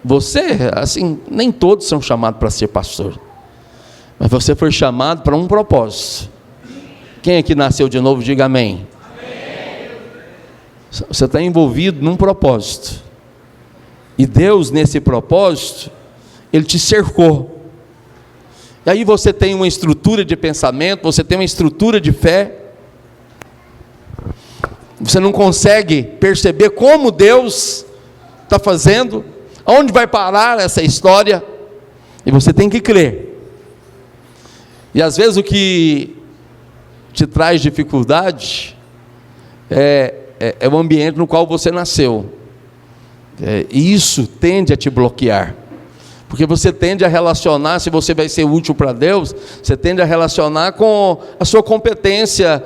Você, assim, nem todos são chamados para ser pastor, mas você foi chamado para um propósito. Quem aqui nasceu de novo, diga amém. Você está envolvido num propósito, e Deus, nesse propósito, Ele te cercou, e aí você tem uma estrutura de pensamento, você tem uma estrutura de fé, você não consegue perceber como Deus está fazendo, aonde vai parar essa história, e você tem que crer, e às vezes o que te traz dificuldade é o ambiente no qual você nasceu, e isso tende a te bloquear, Porque você tende a relacionar, se você vai ser útil para Deus, você tende a relacionar com a sua competência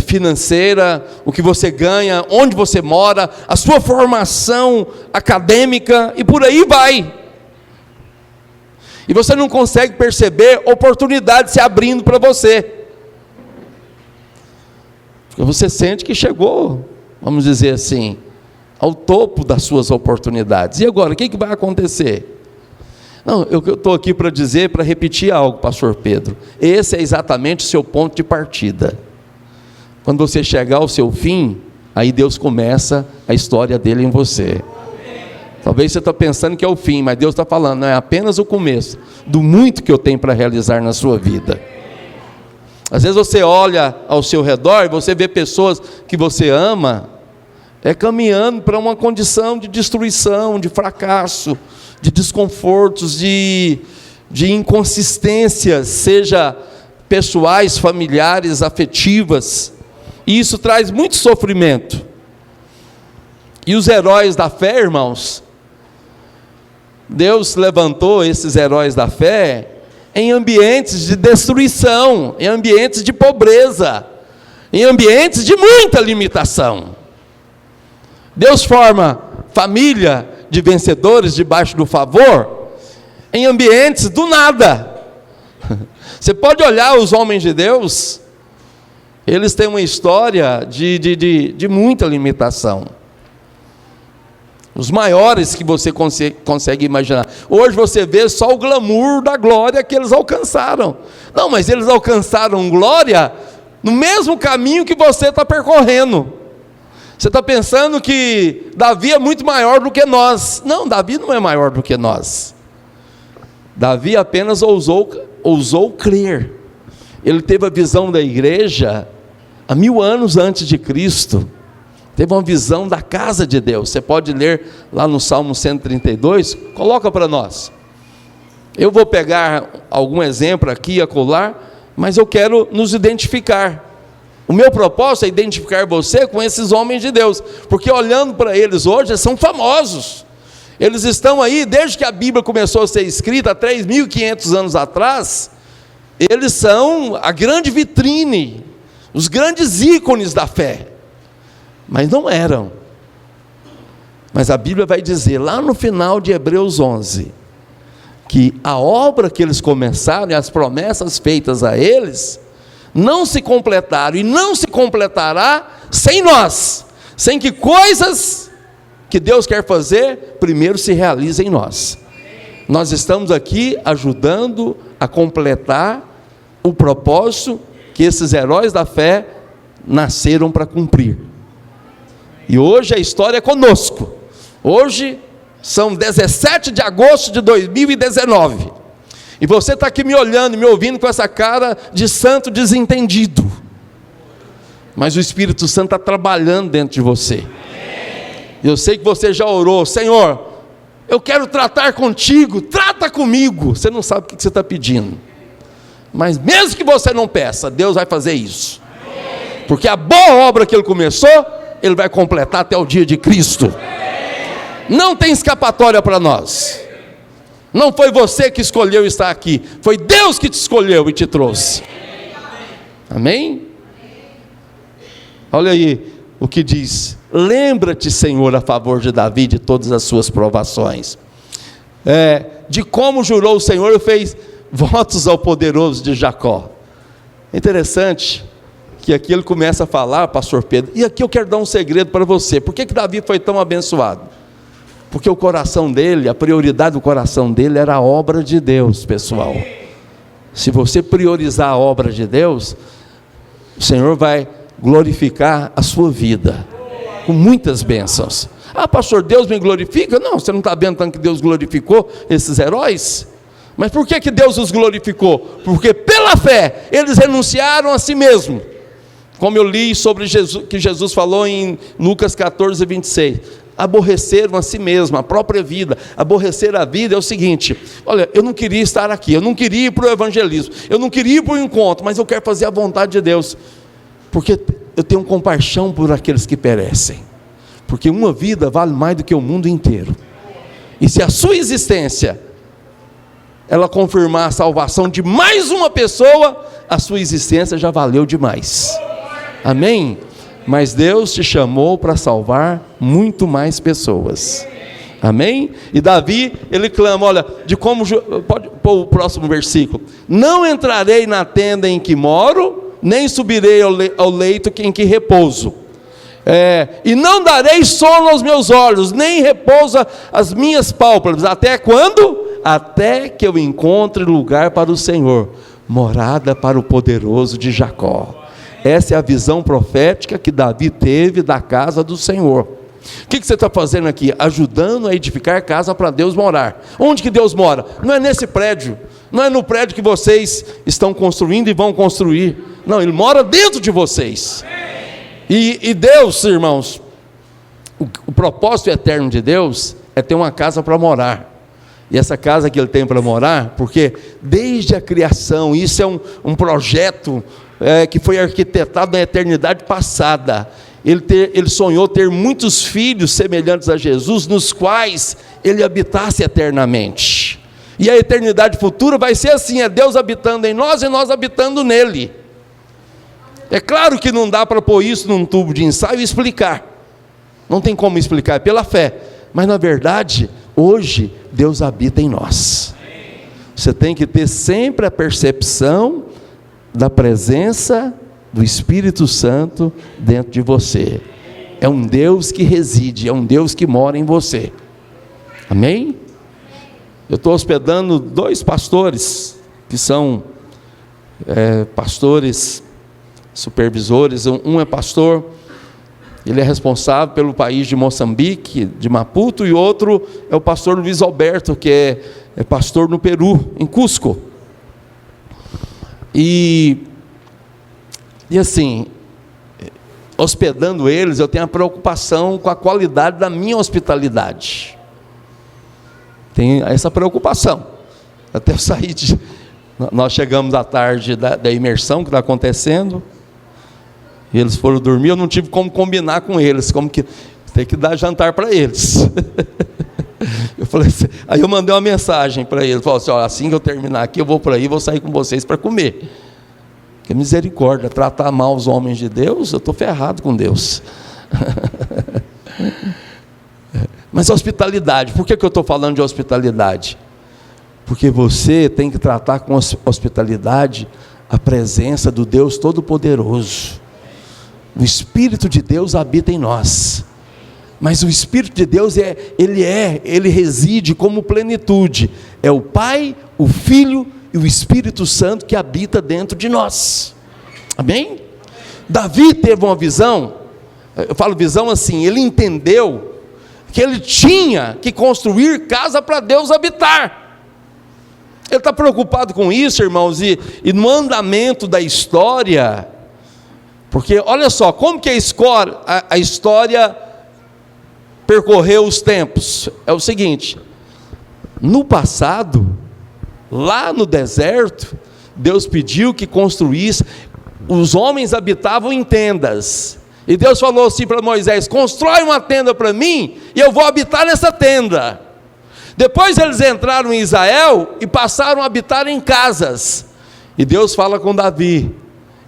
financeira, o que você ganha, onde você mora, a sua formação acadêmica, e por aí vai. E você não consegue perceber oportunidade se abrindo para você. Porque você sente que chegou, vamos dizer assim, ao topo das suas oportunidades. E agora, o que vai acontecer? Não, eu estou aqui para dizer, para repetir algo, pastor Pedro. Esse é exatamente o seu ponto de partida. Quando você chegar ao seu fim, aí Deus começa a história dele em você. Talvez você está pensando que é o fim, mas Deus está falando, não é apenas o começo do muito que eu tenho para realizar na sua vida. Às vezes você olha ao seu redor e você vê pessoas que você ama caminhando para uma condição de destruição, de fracasso, de desconfortos, de inconsistências, seja pessoais, familiares, afetivas, e isso traz muito sofrimento. E os heróis da fé, irmãos, Deus levantou esses heróis da fé em ambientes de destruição, em ambientes de pobreza, em ambientes de muita limitação. Deus forma família de vencedores debaixo do favor, em ambientes do nada. Você pode olhar os homens de Deus, eles têm uma história de muita limitação. Os maiores que você consegue imaginar. Hoje você vê só o glamour da glória que eles alcançaram. Não, mas eles alcançaram glória no mesmo caminho que você está percorrendo. Você está pensando que Davi é muito maior do que nós. Não, Davi não é maior do que nós. Davi apenas ousou crer. Ele teve a visão da igreja há 1000 anos antes de Cristo. Teve uma visão da casa de Deus. Você pode ler lá no Salmo 132, coloca para nós. Eu vou pegar algum exemplo aqui e acolá, mas eu quero nos identificar. O meu propósito é identificar você com esses homens de Deus, porque olhando para eles hoje, eles são famosos. Eles estão aí, desde que a Bíblia começou a ser escrita, há 3.500 anos atrás, eles são a grande vitrine, os grandes ícones da fé. Mas não eram. Mas a Bíblia vai dizer, lá no final de Hebreus 11, que a obra que eles começaram e as promessas feitas a eles, não se completaram e não se completará sem nós, sem que coisas que Deus quer fazer, primeiro se realizem em nós. Nós estamos aqui ajudando a completar o propósito que esses heróis da fé nasceram para cumprir. E hoje a história é conosco. Hoje são 17 de agosto de 2019. E você está aqui me olhando e me ouvindo com essa cara de santo desentendido. Mas o Espírito Santo está trabalhando dentro de você. Eu sei que você já orou, Senhor, eu quero tratar contigo, trata comigo. Você não sabe o que você está pedindo. Mas mesmo que você não peça, Deus vai fazer isso. Porque a boa obra que Ele começou, Ele vai completar até o dia de Cristo. Não tem escapatória para nós. Não foi você que escolheu estar aqui, foi Deus que te escolheu e te trouxe. Amém? Olha aí o que diz: lembra-te, Senhor, a favor de Davi, de todas as suas provações, de como jurou o Senhor e fez votos ao poderoso de Jacó. Interessante que aqui ele começa a falar, pastor Pedro, e aqui eu quero dar um segredo para você. Por que Davi foi tão abençoado? Porque o coração dele, a prioridade do coração dele era a obra de Deus, pessoal. Se você priorizar a obra de Deus, o Senhor vai glorificar a sua vida, com muitas bênçãos. Ah, pastor, Deus me glorifica? Não, você não está vendo tanto que Deus glorificou esses heróis? Mas por que Deus os glorificou? Porque pela fé, eles renunciaram a si mesmos. Como eu li sobre Jesus, que Jesus falou em Lucas 14, 26. Aborreceram a si mesmo, a própria vida. Aborrecer a vida é o seguinte: olha, eu não queria estar aqui, eu não queria ir para o evangelismo, eu não queria ir para o encontro, mas eu quero fazer a vontade de Deus, porque eu tenho compaixão por aqueles que perecem, porque uma vida vale mais do que o mundo inteiro. E se a sua existência ela confirmar a salvação de mais uma pessoa, a sua existência já valeu demais. Amém? Mas Deus te chamou para salvar muito mais pessoas. Amém? E Davi, ele clama, olha, de como, pode pôr o próximo versículo: não entrarei na tenda em que moro, nem subirei ao leito em que repouso, e não darei sono aos meus olhos, nem repouso as minhas pálpebras, até quando? Até que eu encontre lugar para o Senhor, morada para o poderoso de Jacó. Essa é a visão profética que Davi teve da casa do Senhor. O que você está fazendo aqui? Ajudando a edificar casa para Deus morar. Onde que Deus mora? Não é nesse prédio, não é no prédio que vocês estão construindo e vão construir. Não, Ele mora dentro de vocês. E Deus, irmãos, o propósito eterno de Deus é ter uma casa para morar. E essa casa que Ele tem para morar, porque desde a criação, isso é um projeto que foi arquitetado na eternidade passada. Ele sonhou ter muitos filhos semelhantes a Jesus, nos quais Ele habitasse eternamente. E a eternidade futura vai ser assim, é Deus habitando em nós e nós habitando nele. É claro que não dá para pôr isso num tubo de ensaio e explicar. Não tem como explicar, é pela fé. Mas na verdade, hoje, Deus habita em nós. Você tem que ter sempre a percepção da presença do Espírito Santo dentro de você. É um Deus que reside, é um Deus que mora em você. Amém? Eu estou hospedando 2 pastores, que são pastores supervisores. Um é pastor, ele é responsável pelo país de Moçambique, de Maputo, e outro é o pastor Luiz Alberto, que é pastor no Peru, em Cusco. E assim, hospedando eles, eu tenho a preocupação com a qualidade da minha hospitalidade. Tem essa preocupação. Até eu sair nós chegamos à tarde da imersão que está acontecendo, e eles foram dormir, eu não tive como combinar com eles, como que tem que dar jantar para eles. Eu falei assim, aí eu mandei uma mensagem para eles, falei assim, ó, assim que eu terminar aqui, eu vou por aí, vou sair com vocês para comer. Que misericórdia, tratar mal os homens de Deus, eu estou ferrado com Deus. Mas hospitalidade, por que eu estou falando de hospitalidade? Porque você tem que tratar com hospitalidade a presença do Deus Todo-Poderoso. O Espírito de Deus habita em nós, mas o Espírito de Deus ele reside como plenitude, é o Pai, o Filho e o Espírito Santo que habita dentro de nós. Amém? Davi teve uma visão, eu falo visão assim, ele entendeu que ele tinha que construir casa para Deus habitar. Ele está preocupado com isso, irmãos, e no andamento da história, porque olha só, como que a história percorreu os tempos? É o seguinte, no passado, lá no deserto, Deus pediu que construísse, os homens habitavam em tendas, e Deus falou assim para Moisés, constrói uma tenda para mim, e eu vou habitar nessa tenda. Depois eles entraram em Israel, e passaram a habitar em casas, e Deus fala com Davi,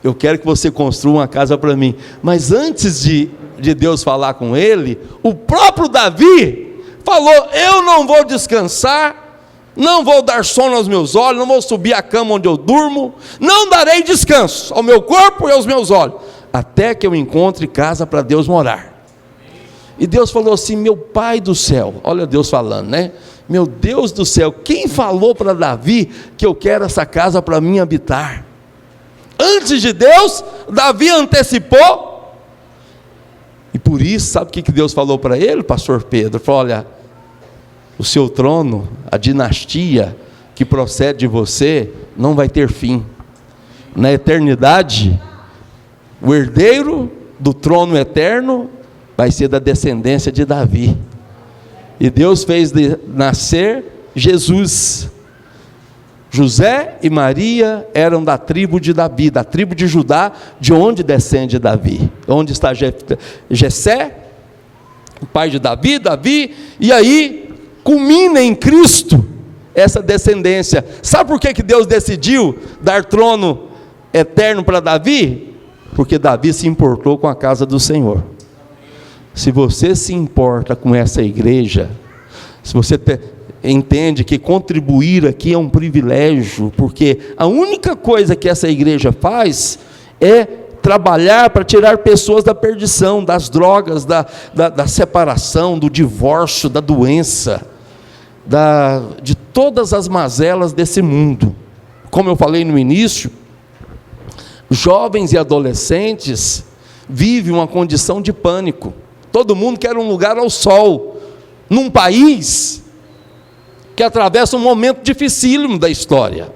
eu quero que você construa uma casa para mim. Mas antes de Deus falar com ele, o próprio Davi falou, eu não vou descansar, não vou dar sono aos meus olhos, não vou subir à cama onde eu durmo, não darei descanso ao meu corpo e aos meus olhos, até que eu encontre casa para Deus morar. E Deus falou assim, meu Pai do céu, olha Deus falando, né? Meu Deus do céu, quem falou para Davi que eu quero essa casa para mim habitar? Antes de Deus, Davi antecipou, e por isso, sabe o que Deus falou para ele, pastor Pedro? Falou, olha, o seu trono, a dinastia que procede de você, não vai ter fim. Na eternidade, o herdeiro do trono eterno vai ser da descendência de Davi. E Deus fez nascer Jesus. José e Maria eram da tribo de Davi, da tribo de Judá, de onde descende Davi. Onde está Jessé, o pai de Davi, e aí culmina em Cristo essa descendência. Sabe por que Deus decidiu dar trono eterno para Davi? Porque Davi se importou com a casa do Senhor. Se você se importa com essa igreja, se você entende que contribuir aqui é um privilégio, porque a única coisa que essa igreja faz é trabalhar para tirar pessoas da perdição, das drogas, da separação, do divórcio, da doença, de todas as mazelas desse mundo. Como eu falei no início, jovens e adolescentes vivem uma condição de pânico. Todo mundo quer um lugar ao sol, num país que atravessa um momento dificílimo da história,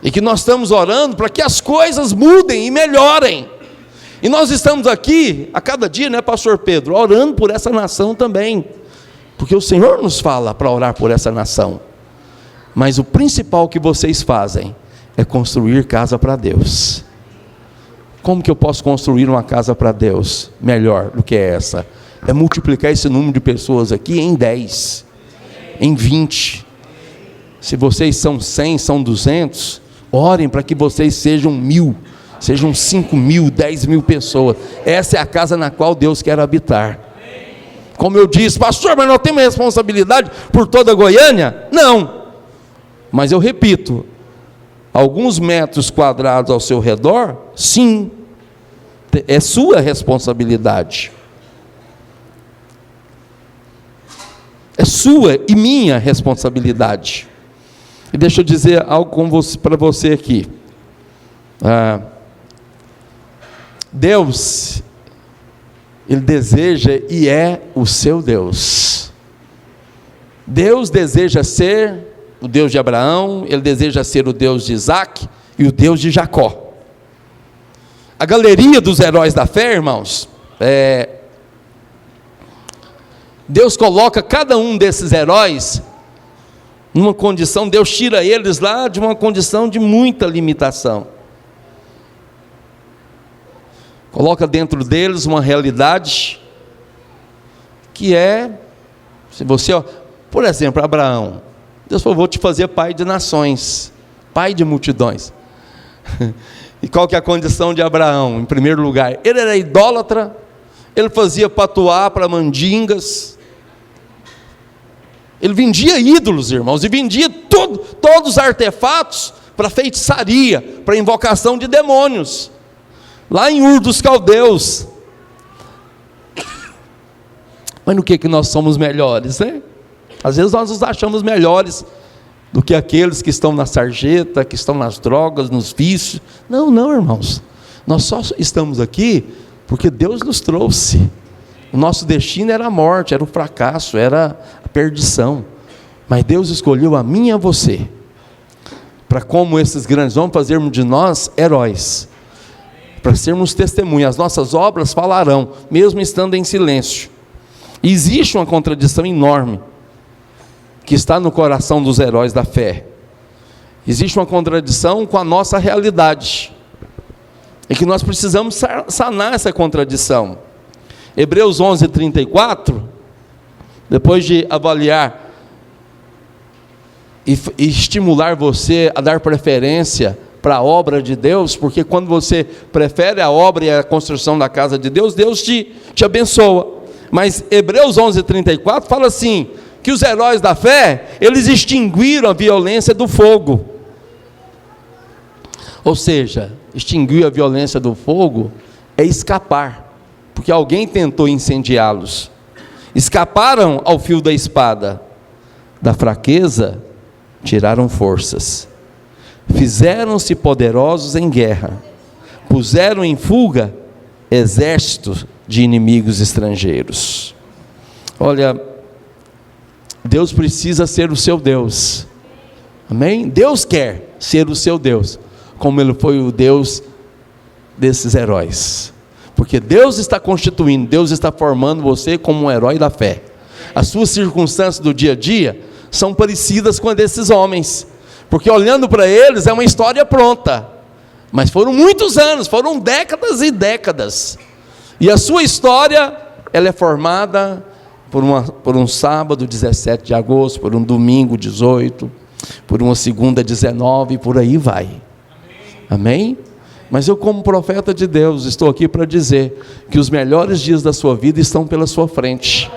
e que nós estamos orando para que as coisas mudem e melhorem. E nós estamos aqui a cada dia, né, pastor Pedro, orando por essa nação também, porque o Senhor nos fala para orar por essa nação. Mas o principal que vocês fazem é construir casa para Deus. Como que eu posso construir uma casa para Deus melhor do que essa? É multiplicar esse número de pessoas aqui em 10, em 20. Se vocês são 100, são 200, orem para que vocês sejam 1000, sejam 5.000, 10.000 pessoas. Essa é a casa na qual Deus quer habitar. Como eu disse, pastor, mas nós temos responsabilidade por toda Goiânia? Não, mas eu repito, alguns metros quadrados ao seu redor, sim, é sua responsabilidade, é sua e minha responsabilidade. E deixa eu dizer algo para você aqui. Deus, Ele deseja e é o seu Deus. Deus deseja ser o Deus de Abraão, Ele deseja ser o Deus de Isaac e o Deus de Jacó. A galeria dos heróis da fé, irmãos, Deus coloca cada um desses heróis numa condição, Deus tira eles lá de uma condição de muita limitação, coloca dentro deles uma realidade que se você, por exemplo, Abraão, Deus falou, vou te fazer pai de nações, pai de multidões. E qual que é a condição de Abraão? Em primeiro lugar, ele era idólatra, ele fazia patuá para mandingas, ele vendia ídolos, irmãos, e vendia todos os artefatos para feitiçaria, para invocação de demônios, lá em Ur dos Caldeus. Mas no que nós somos melhores, né? Às vezes nós nos achamos melhores do que aqueles que estão na sarjeta, que estão nas drogas, nos vícios. Não, irmãos, nós só estamos aqui porque Deus nos trouxe. O nosso destino era a morte, era o fracasso, era a perdição, mas Deus escolheu a mim e a você, para como esses grandes homens, fazermos de nós heróis, para sermos testemunhas. As nossas obras falarão, mesmo estando em silêncio. E existe uma contradição enorme, que está no coração dos heróis da fé. Existe uma contradição com a nossa realidade, e que nós precisamos sanar essa contradição. Hebreus 11:34, depois de avaliar e estimular você a dar preferência para a obra de Deus, porque quando você prefere a obra e a construção da casa de Deus, Deus te abençoa. Mas Hebreus 11:34 fala assim, que os heróis da fé, eles extinguiram a violência do fogo. Ou seja, extinguir a violência do fogo é escapar, porque alguém tentou incendiá-los. Escaparam ao fio da espada. Da fraqueza, tiraram forças. Fizeram-se poderosos em guerra. Puseram em fuga exércitos de inimigos estrangeiros. Olha, Deus precisa ser o seu Deus. Amém? Deus quer ser o seu Deus, como Ele foi o Deus desses heróis. Porque Deus está constituindo, Deus está formando você como um herói da fé. As suas circunstâncias do dia a dia são parecidas com a desses homens, porque olhando para eles é uma história pronta, mas foram muitos anos, foram décadas e décadas, e a sua história, ela é formada por um sábado 17 de agosto, por um domingo 18, por uma segunda 19, por aí vai. Amém? Mas eu, como profeta de Deus, estou aqui para dizer que os melhores dias da sua vida estão pela sua frente.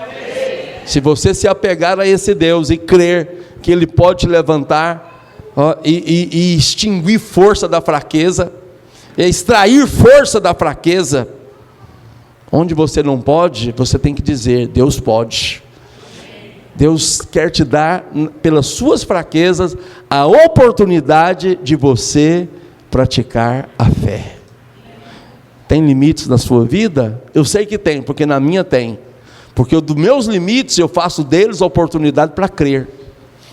Se você se apegar a esse Deus e crer que Ele pode te levantar e extinguir força da fraqueza, e extrair força da fraqueza, onde você não pode, você tem que dizer: Deus pode. Deus quer te dar, pelas suas fraquezas, a oportunidade de você praticar a fé. Tem limites na sua vida? Eu sei que tem, porque na minha tem. Porque dos meus limites, eu faço deles a oportunidade para crer.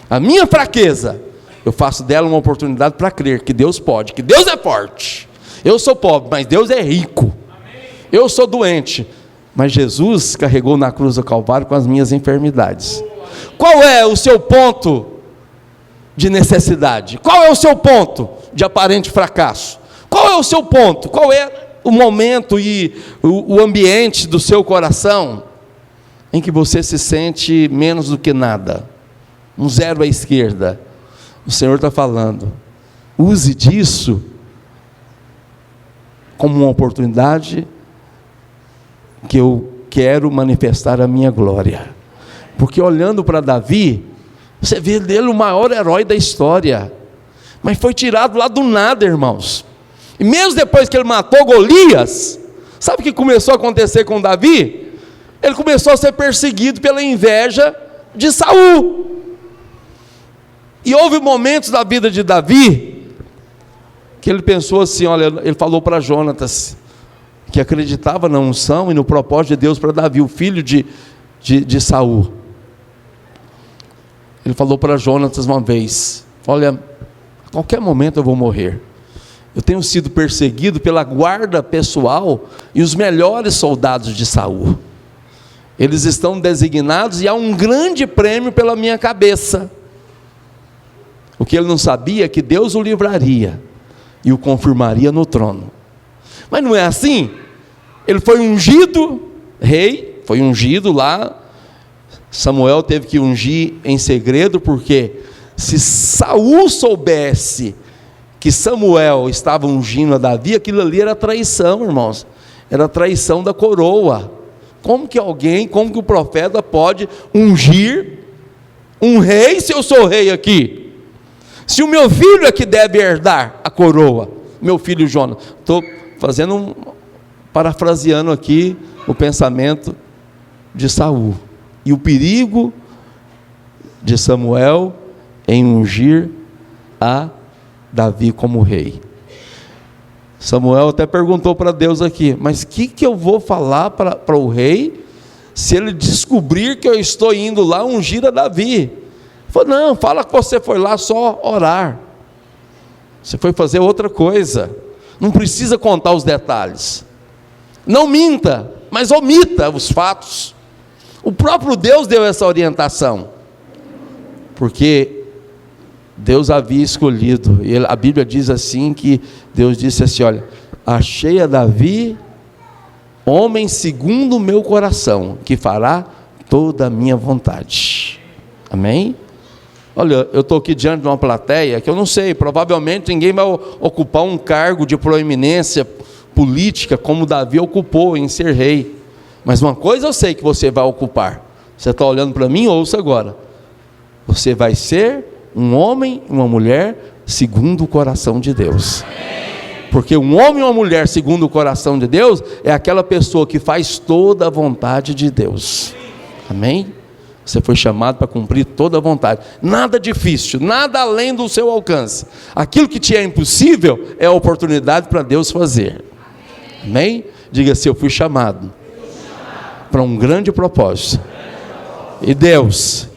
A minha fraqueza, eu faço dela uma oportunidade para crer que Deus pode, que Deus é forte. Eu sou pobre, mas Deus é rico. Eu sou doente, mas Jesus carregou na cruz do Calvário com as minhas enfermidades. Qual é o seu ponto de necessidade? Qual é o seu ponto de aparente fracasso? Qual é o seu ponto? Qual é o momento e o ambiente do seu coração em que você se sente menos do que nada? Um zero à esquerda. O Senhor está falando: use disso como uma oportunidade que eu quero manifestar a minha glória. Porque olhando para Davi, você vê dele o maior herói da história, mas foi tirado lá do nada, irmãos. E mesmo depois que ele matou Golias, sabe o que começou a acontecer com Davi? Ele começou a ser perseguido pela inveja de Saul. E houve momentos da vida de Davi que ele pensou assim, olha, ele falou para Jonatas, que acreditava na unção e no propósito de Deus para Davi, o filho de Saul. Ele falou para Jonatas uma vez: olha, a qualquer momento eu vou morrer. Eu tenho sido perseguido pela guarda pessoal e os melhores soldados de Saul. Eles estão designados e há um grande prêmio pela minha cabeça. O que ele não sabia é que Deus o livraria e o confirmaria no trono. Mas não é assim. Ele foi ungido rei, foi ungido lá. Samuel teve que ungir em segredo, porque se Saul soubesse que Samuel estava ungindo a Davi, aquilo ali era traição, irmãos. Era traição da coroa. Como que o profeta pode ungir um rei se eu sou rei aqui? Se o meu filho é que deve herdar a coroa, meu filho Jonas. Estou parafraseando aqui o pensamento de Saul. E o perigo de Samuel em ungir a Davi como rei. Samuel até perguntou para Deus aqui: mas o que eu vou falar para o rei se ele descobrir que eu estou indo lá ungir a Davi? Ele falou: não, fala que você foi lá só orar, você foi fazer outra coisa, não precisa contar os detalhes, não minta, mas omita os fatos. O próprio Deus deu essa orientação, porque Deus havia escolhido, e a Bíblia diz assim, que Deus disse assim: olha, achei a Davi, homem segundo o meu coração, que fará toda a minha vontade. Amém? Olha, eu estou aqui diante de uma plateia que eu não sei, provavelmente ninguém vai ocupar um cargo de proeminência política como Davi ocupou em ser rei, mas uma coisa eu sei que você vai ocupar. Você está olhando para mim? Ouça agora. Você vai ser um homem e uma mulher segundo o coração de Deus. Porque um homem e uma mulher segundo o coração de Deus é aquela pessoa que faz toda a vontade de Deus. Amém? Você foi chamado para cumprir toda a vontade. Nada difícil, nada além do seu alcance. Aquilo que te é impossível é a oportunidade para Deus fazer. Amém? Diga assim: eu fui chamado para um grande propósito. E Deus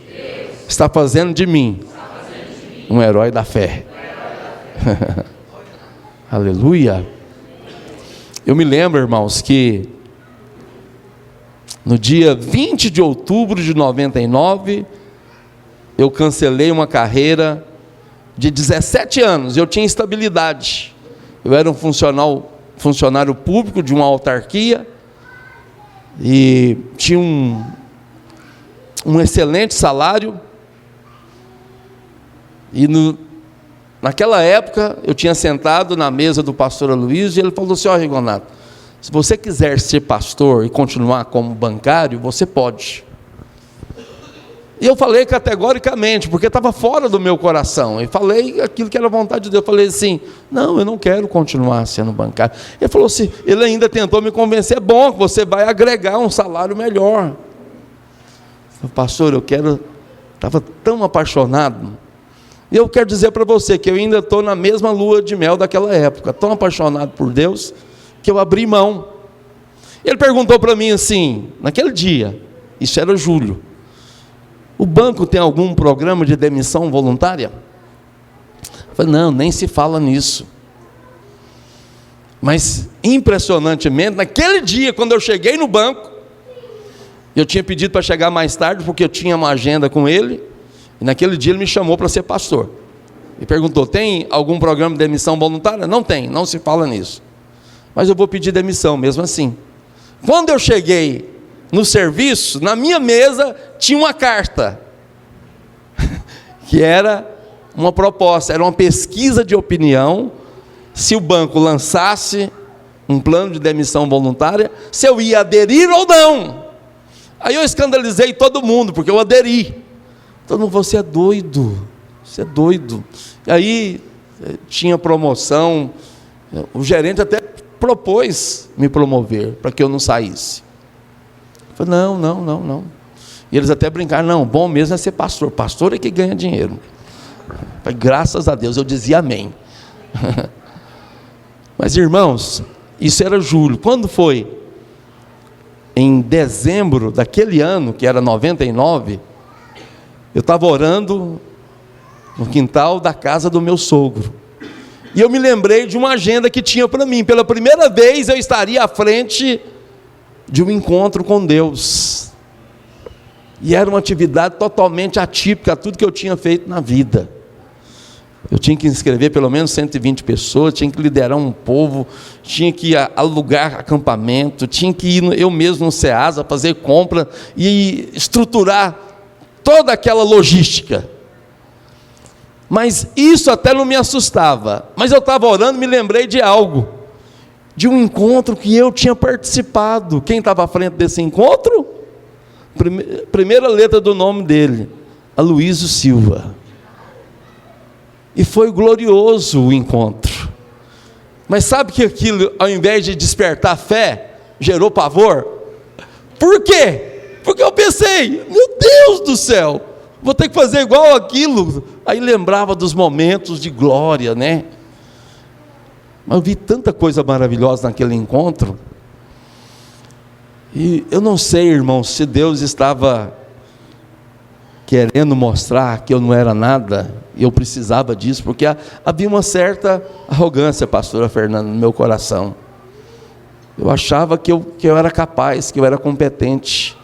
está fazendo de mim um herói da fé. Aleluia. Eu me lembro, irmãos, que no dia 20 de outubro de 99, eu cancelei uma carreira de 17 anos. Eu tinha estabilidade. Eu era um funcionário público de uma autarquia e tinha um excelente salário. E naquela época, eu tinha sentado na mesa do pastor Aloysio, e ele falou assim: ó, Rigonato, se você quiser ser pastor e continuar como bancário, você pode. E eu falei categoricamente, porque estava fora do meu coração, e falei aquilo que era vontade de Deus. Eu falei assim: não, eu não quero continuar sendo bancário. Ele falou assim, ele ainda tentou me convencer: é bom, que você vai agregar um salário melhor. Eu falei: pastor, eu quero, estava tão apaixonado, e eu quero dizer para você que eu ainda estou na mesma lua de mel daquela época, tão apaixonado por Deus, que eu abri mão. Ele perguntou para mim assim, naquele dia, isso era julho: o banco tem algum programa de demissão voluntária? Eu falei: não, nem se fala nisso. Mas, impressionantemente, naquele dia, quando eu cheguei no banco, eu tinha pedido para chegar mais tarde, porque eu tinha uma agenda com ele, e naquele dia ele me chamou para ser pastor. E perguntou: tem algum programa de demissão voluntária? Não tem, não se fala nisso. Mas eu vou pedir demissão mesmo assim. Quando eu cheguei no serviço, na minha mesa tinha uma carta, que era uma proposta, era uma pesquisa de opinião, se o banco lançasse um plano de demissão voluntária, se eu ia aderir ou não. Aí eu escandalizei todo mundo, porque eu aderi. Todo mundo falou: você é doido, você é doido. E aí tinha promoção, o gerente até propôs me promover, para que eu não saísse. Eu falei: não. E eles até brincaram: não, bom mesmo é ser pastor, pastor é que ganha dinheiro. Eu falei: graças a Deus. Eu dizia amém. Mas, irmãos, isso era julho. Quando foi em dezembro daquele ano, que era 99, eu estava orando no quintal da casa do meu sogro, e eu me lembrei de uma agenda que tinha para mim. Pela primeira vez eu estaria à frente de um encontro com Deus, e era uma atividade totalmente atípica a tudo que eu tinha feito na vida. Eu tinha que inscrever pelo menos 120 pessoas, tinha que liderar um povo, tinha que alugar acampamento, tinha que ir eu mesmo no Ceasa fazer compra e estruturar toda aquela logística. Mas isso até não me assustava. Mas eu estava orando e me lembrei de algo, de um encontro que eu tinha participado. Quem estava à frente desse encontro? Primeira letra do nome dele, Aloysio Silva. E foi glorioso o encontro. Mas sabe que aquilo, ao invés de despertar fé, gerou pavor? Por quê? Porque eu pensei: meu Deus do céu, vou ter que fazer igual aquilo. Aí lembrava dos momentos de glória, né? Mas eu vi tanta coisa maravilhosa naquele encontro. E eu não sei, irmãos, se Deus estava querendo mostrar que eu não era nada, e eu precisava disso, porque havia uma certa arrogância, pastora Fernanda, no meu coração. Eu achava que eu era capaz, que eu era competente,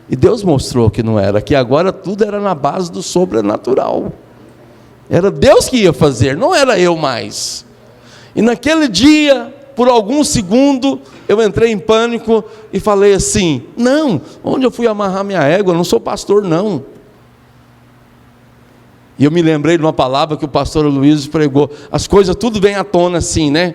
e Deus mostrou que não era, que agora tudo era na base do sobrenatural. Era Deus que ia fazer, não era eu mais. E naquele dia, por algum segundo, eu entrei em pânico e falei assim: não, onde eu fui amarrar minha égua? Eu não sou pastor, não. E eu me lembrei de uma palavra que o pastor Luiz pregou: as coisas tudo vem à tona assim, né?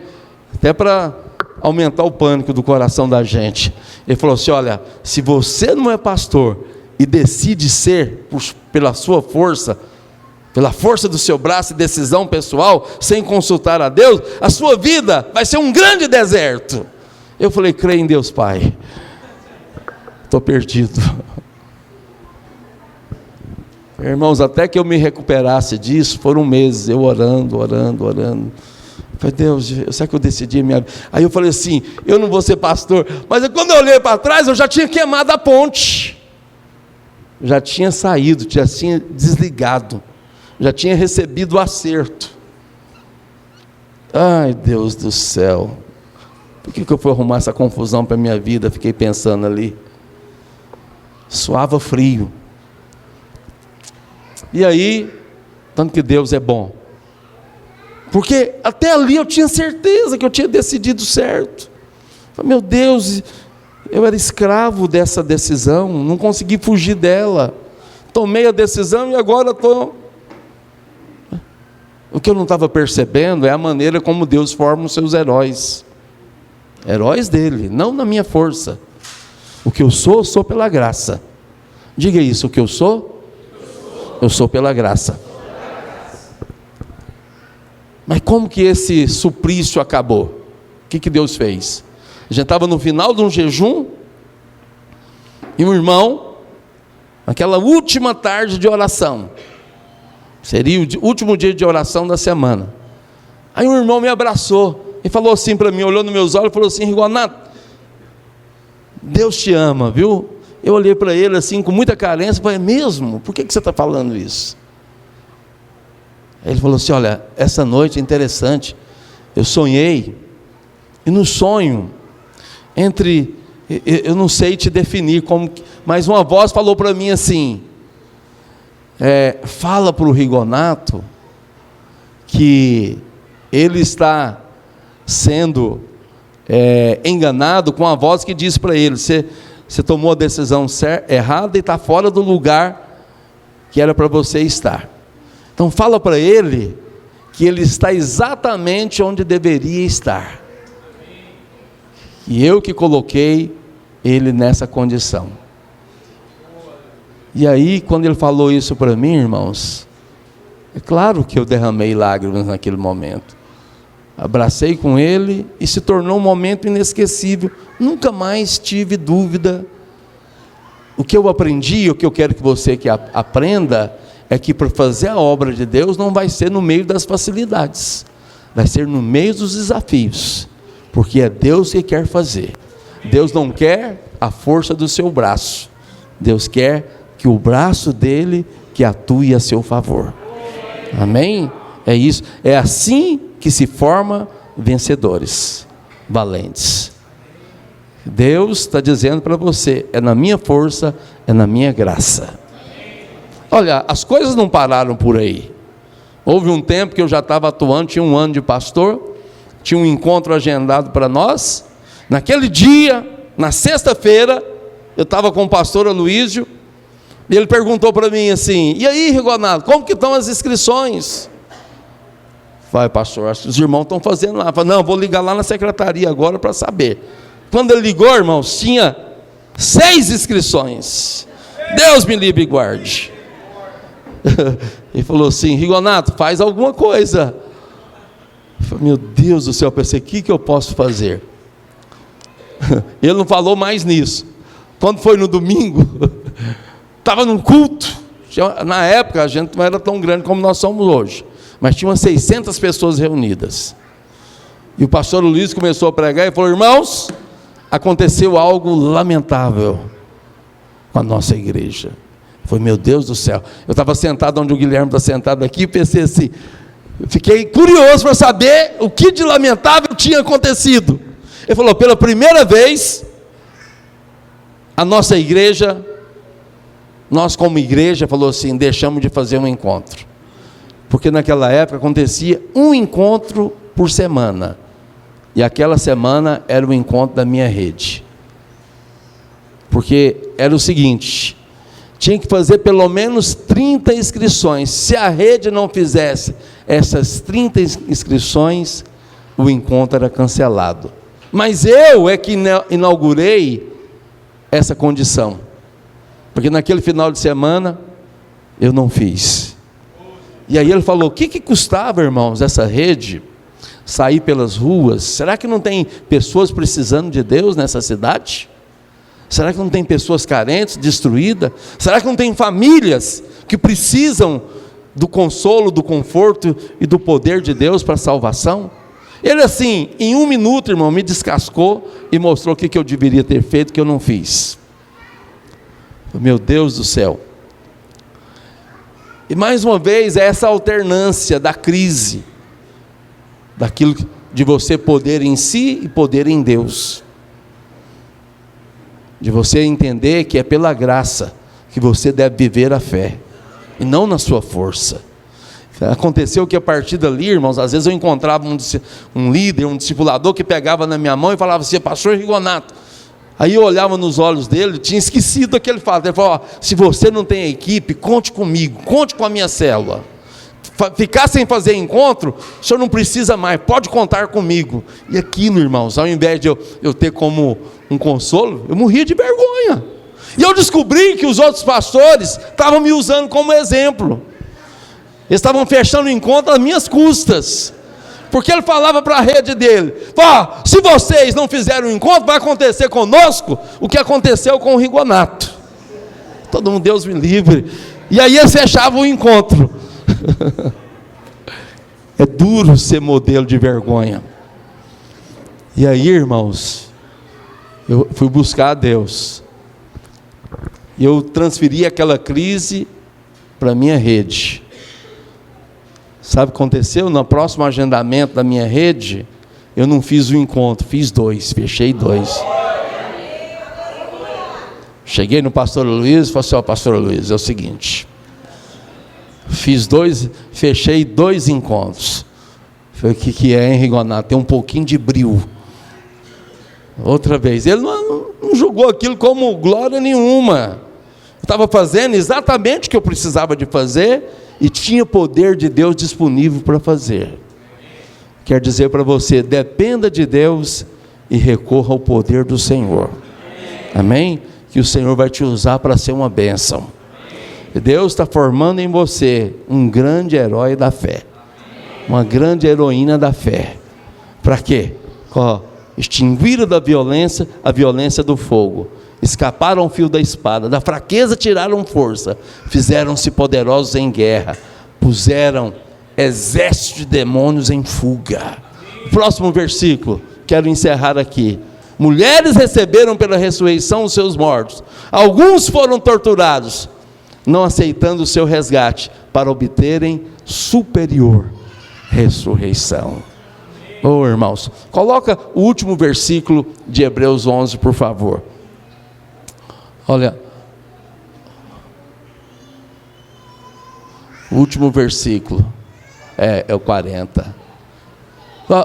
Até para aumentar o pânico do coração da gente. Ele falou assim: olha, se você não é pastor e decide ser pela sua força, pela força do seu braço e decisão pessoal, sem consultar a Deus, a sua vida vai ser um grande deserto. Eu falei: creio em Deus Pai, estou perdido. Irmãos, até que eu me recuperasse disso, foram meses, eu orando. Falei: Deus, será que eu decidi minha vida? Aí eu falei assim: eu não vou ser pastor. Mas quando eu olhei para trás, eu já tinha queimado a ponte. Já tinha saído, já tinha desligado, já tinha recebido o acerto. Ai, Deus do céu, por que eu fui arrumar essa confusão para a minha vida? Fiquei pensando ali. Suava frio. E aí, tanto que Deus é bom, porque até ali eu tinha certeza que eu tinha decidido certo. Falei: meu Deus, eu era escravo dessa decisão, não consegui fugir dela. tomei a decisão e agora estou... O que eu não estava percebendo é a maneira como Deus forma os seus heróis. Heróis dele, não na minha força. O que eu sou pela graça. Diga isso, o que eu sou? Eu sou pela graça. Mas como que esse suplício acabou? O que Deus fez? A gente estava no final de um jejum, e um irmão, naquela última tarde de oração, seria o último dia de oração da semana, aí um irmão me abraçou, e falou assim para mim, olhou nos meus olhos, e falou assim: Rigonato, Deus te ama, viu? Eu olhei para ele assim, com muita carência, falei: é mesmo? Por que você está falando isso? Ele falou assim: olha, essa noite é interessante, eu sonhei, e no sonho, eu não sei te definir, mas uma voz falou para mim assim, fala para o Rigonato, que ele está sendo enganado com a voz que diz para ele, você tomou a decisão errada e está fora do lugar que era para você estar. Então fala para ele que ele está exatamente onde deveria estar. E eu que coloquei ele nessa condição. E aí, quando ele falou isso para mim, irmãos, é claro que eu derramei lágrimas naquele momento. Abracei com ele e se tornou um momento inesquecível. Nunca mais tive dúvida. O que eu aprendi, o que eu quero que você aprenda, é que para fazer a obra de Deus não vai ser no meio das facilidades, vai ser no meio dos desafios, porque é Deus que quer fazer. Deus não quer a força do seu braço, Deus quer que o braço dele que atue a seu favor. Amém? É isso, é assim que se forma vencedores, valentes. Deus está dizendo para você, é na minha força, é na minha graça. Olha, as coisas não pararam por aí. Houve um tempo que eu já estava atuando, tinha um ano de pastor, tinha um encontro agendado para nós. Naquele dia, na sexta-feira, eu estava com o pastor Aloísio, e ele perguntou para mim assim: e aí, Rigonato, como que estão as inscrições? Falei: pastor, acho que os irmãos estão fazendo lá. Falei: não, vou ligar lá na secretaria agora para saber. Quando ele ligou, irmãos, tinha 6 inscrições. Deus me livre e guarde. Ele falou assim: Rigonato, faz alguma coisa. Eu falei: meu Deus do céu, eu pensei, o que eu posso fazer? Ele não falou mais nisso. Quando foi no domingo, estava num culto. Na época a gente não era tão grande como nós somos hoje, mas tinha umas 600 pessoas reunidas. E o pastor Luiz começou a pregar e falou: irmãos, aconteceu algo lamentável com a nossa igreja. Foi: meu Deus do céu. Eu estava sentado onde o Guilherme está sentado aqui e pensei assim, fiquei curioso para saber o que de lamentável tinha acontecido. Ele falou: pela primeira vez, a nossa igreja, nós como igreja, falou assim, deixamos de fazer um encontro. Porque naquela época acontecia um encontro por semana. E aquela semana era o encontro da minha rede. Porque era o seguinte, tinha que fazer pelo menos 30 inscrições. Se a rede não fizesse essas 30 inscrições, o encontro era cancelado. Mas eu é que inaugurei essa condição. Porque naquele final de semana, eu não fiz. E aí ele falou: o que custava, irmãos, essa rede sair pelas ruas? Será que não tem pessoas precisando de Deus nessa cidade? Será que não tem pessoas carentes, destruídas? Será que não tem famílias que precisam do consolo, do conforto e do poder de Deus para a salvação? Ele assim, em 1 minuto, irmão, me descascou e mostrou o que eu deveria ter feito, que eu não fiz. Meu Deus do céu. E mais uma vez, é essa alternância da crise, daquilo de você poder em si e poder em Deus. De você entender que é pela graça que você deve viver a fé, e não na sua força. Aconteceu que a partir dali, irmãos, às vezes eu encontrava um líder, um discipulador que pegava na minha mão e falava assim: pastor Rigonato, Aí eu olhava nos olhos dele, tinha esquecido aquele fato. Ele falou: se você não tem equipe, conte comigo, conte com a minha célula. Ficar sem fazer encontro, o senhor não precisa mais, pode contar comigo. E aquilo, irmãos, ao invés de eu ter como um consolo, eu morria de vergonha. E eu descobri que os outros pastores estavam me usando como exemplo. Eles estavam fechando o encontro às minhas custas. Porque ele falava para a rede dele: se vocês não fizerem o encontro, vai acontecer conosco o que aconteceu com o Rigonato. Todo mundo, Deus me livre. E aí eles fechavam o encontro. É duro ser modelo de vergonha. E aí, irmãos, eu fui buscar a Deus. E eu transferi aquela crise para a minha rede. Sabe o que aconteceu? No próximo agendamento da minha rede, eu não fiz o encontro, fiz 2, fechei 2. Cheguei no pastor Luiz e falei assim: pastor Luiz, é o seguinte, fechei 2 encontros. Falei: o que é, hein, Rigonato? Tem um pouquinho de brio. Outra vez, ele não julgou aquilo como glória nenhuma. Eu estava fazendo exatamente o que eu precisava de fazer, e tinha poder de Deus disponível para fazer. Quer dizer para você: dependa de Deus e recorra ao poder do Senhor. Amém? Que o Senhor vai te usar para ser uma bênção. Deus está formando em você um grande herói da fé, uma grande heroína da fé. Para quê? Extinguiram da violência a violência do fogo, escaparam ao fio da espada, da fraqueza tiraram força, fizeram-se poderosos em guerra, puseram exército de demônios em fuga. Próximo versículo, quero encerrar aqui. Mulheres receberam pela ressurreição os seus mortos, alguns foram torturados, não aceitando o seu resgate, para obterem superior ressurreição. Irmãos, coloca o último versículo de Hebreus 11, por favor. Olha, o último versículo é o 40.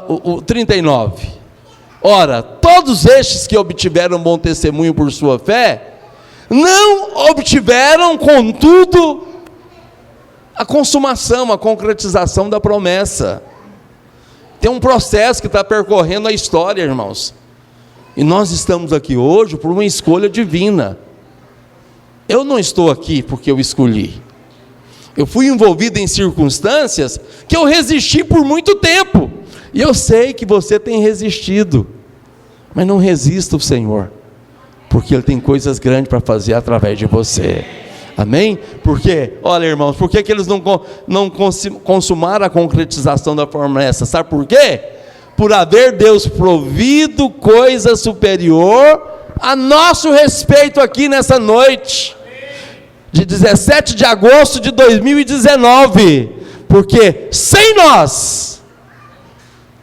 O 39. Ora, todos estes que obtiveram bom testemunho por sua fé, não obtiveram, contudo, a consumação, a concretização da promessa. Tem um processo que está percorrendo a história, irmãos. E nós estamos aqui hoje por uma escolha divina. Eu não estou aqui porque eu escolhi. Eu fui envolvido em circunstâncias que eu resisti por muito tempo. E eu sei que você tem resistido. Mas não resista ao Senhor, porque Ele tem coisas grandes para fazer através de você. Amém? Porque, olha, irmãos, por que eles não consumaram a concretização da promessa? Sabe por quê? Por haver Deus provido coisa superior a nosso respeito aqui nessa noite, de 17 de agosto de 2019, porque sem nós,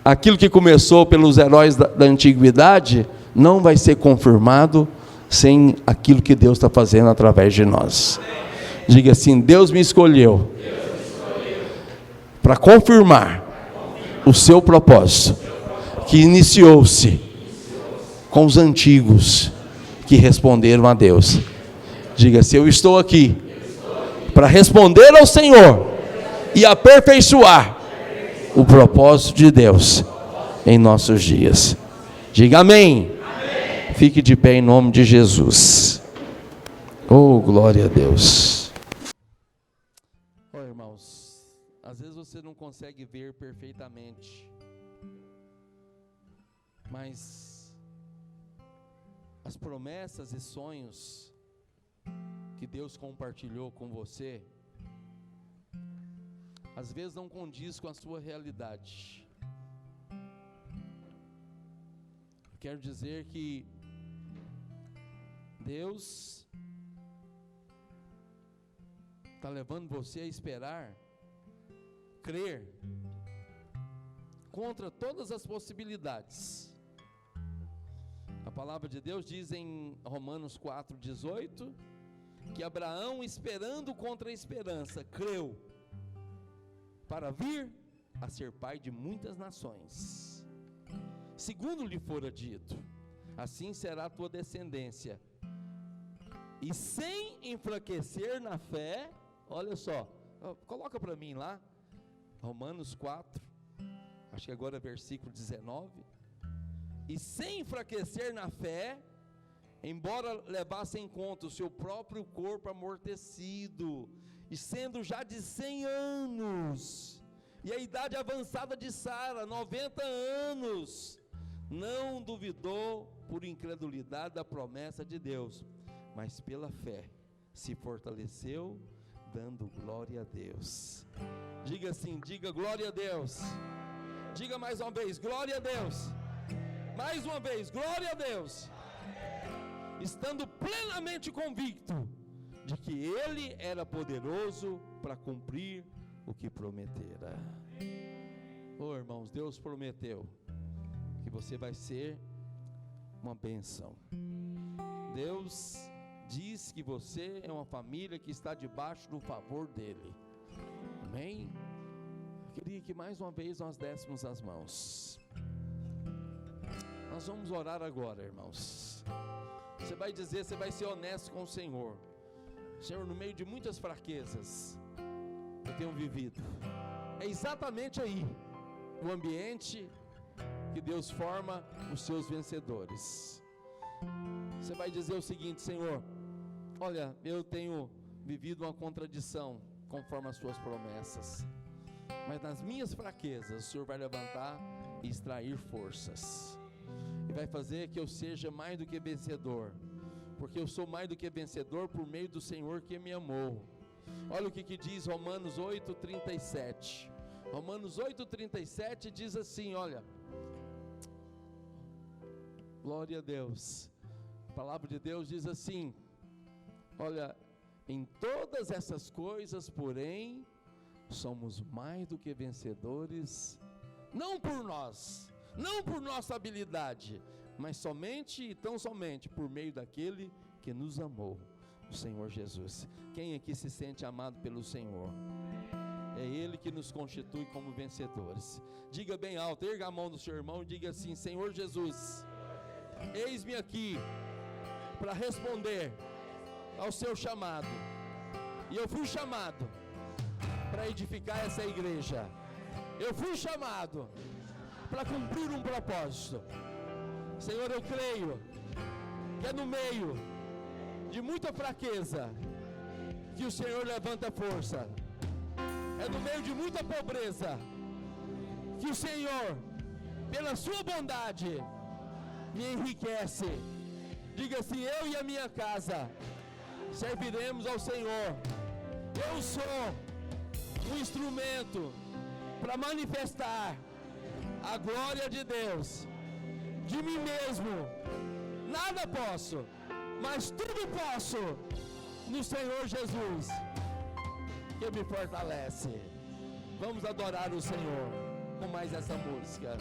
aquilo que começou pelos heróis da antiguidade, não vai ser confirmado sem aquilo que Deus está fazendo através de nós. Diga assim: Deus me escolheu para confirmar o seu propósito, que iniciou-se com os antigos que responderam a Deus. Diga assim: eu estou aqui para responder ao Senhor e aperfeiçoar o propósito de Deus em nossos dias. Diga amém. Fique de pé em nome de Jesus. Oh, glória a Deus. Irmãos, às vezes você não consegue ver perfeitamente, mas as promessas e sonhos que Deus compartilhou com você, às vezes não condiz com a sua realidade. Quero dizer que Deus está levando você a esperar, crer, contra todas as possibilidades. A palavra de Deus diz em Romanos 4,18, que Abraão, esperando contra a esperança, creu, para vir a ser pai de muitas nações, segundo lhe fora dito. assim será a tua descendência. E sem enfraquecer na fé, olha só, coloca para mim lá, Romanos 4, acho que agora é versículo 19. E sem enfraquecer na fé, embora levasse em conta o seu próprio corpo amortecido, e sendo já de 100 anos, e a idade avançada de Sara, 90 anos, não duvidou por incredulidade da promessa de Deus, mas pela fé se fortaleceu, dando glória a Deus. Diga assim, diga glória a Deus. Diga mais uma vez, glória a Deus. Mais uma vez, glória a Deus. Estando plenamente convicto de que Ele era poderoso para cumprir o que prometera. Oh, irmãos, Deus prometeu que você vai ser uma bênção. Deus diz que você é uma família que está debaixo do favor dEle. Amém? Eu queria que mais uma vez nós dessemos as mãos. Nós vamos orar agora, irmãos. Você vai dizer, você vai ser honesto com o Senhor. Senhor, no meio de muitas fraquezas eu tenho vivido. É exatamente aí o ambiente que Deus forma os seus vencedores. Você vai dizer o seguinte: Senhor, olha, eu tenho vivido uma contradição conforme as suas promessas, mas nas minhas fraquezas o Senhor vai levantar e extrair forças, e vai fazer que eu seja mais do que vencedor, porque eu sou mais do que vencedor por meio do Senhor que me amou. Olha o que diz Romanos 8:37. Romanos 8:37 diz assim, olha, glória a Deus. A palavra de Deus diz assim, olha, em todas essas coisas, porém, somos mais do que vencedores, não por nós, não por nossa habilidade, mas somente e tão somente por meio daquele que nos amou, o Senhor Jesus. Quem aqui se sente amado pelo Senhor? É Ele que nos constitui como vencedores. Diga bem alto, erga a mão do seu irmão e diga assim: Senhor Jesus, eis-me aqui para responder ao seu chamado, e eu fui chamado para edificar essa igreja, eu fui chamado para cumprir um propósito. Senhor, eu creio que é no meio de muita fraqueza que o Senhor levanta força, é no meio de muita pobreza que o Senhor, pela sua bondade, me enriquece. Diga assim: eu e a minha casa serviremos ao Senhor. Eu sou um instrumento para manifestar a glória de Deus. De mim mesmo nada posso, mas tudo posso no Senhor Jesus que me fortalece. Vamos adorar o Senhor com mais essa música.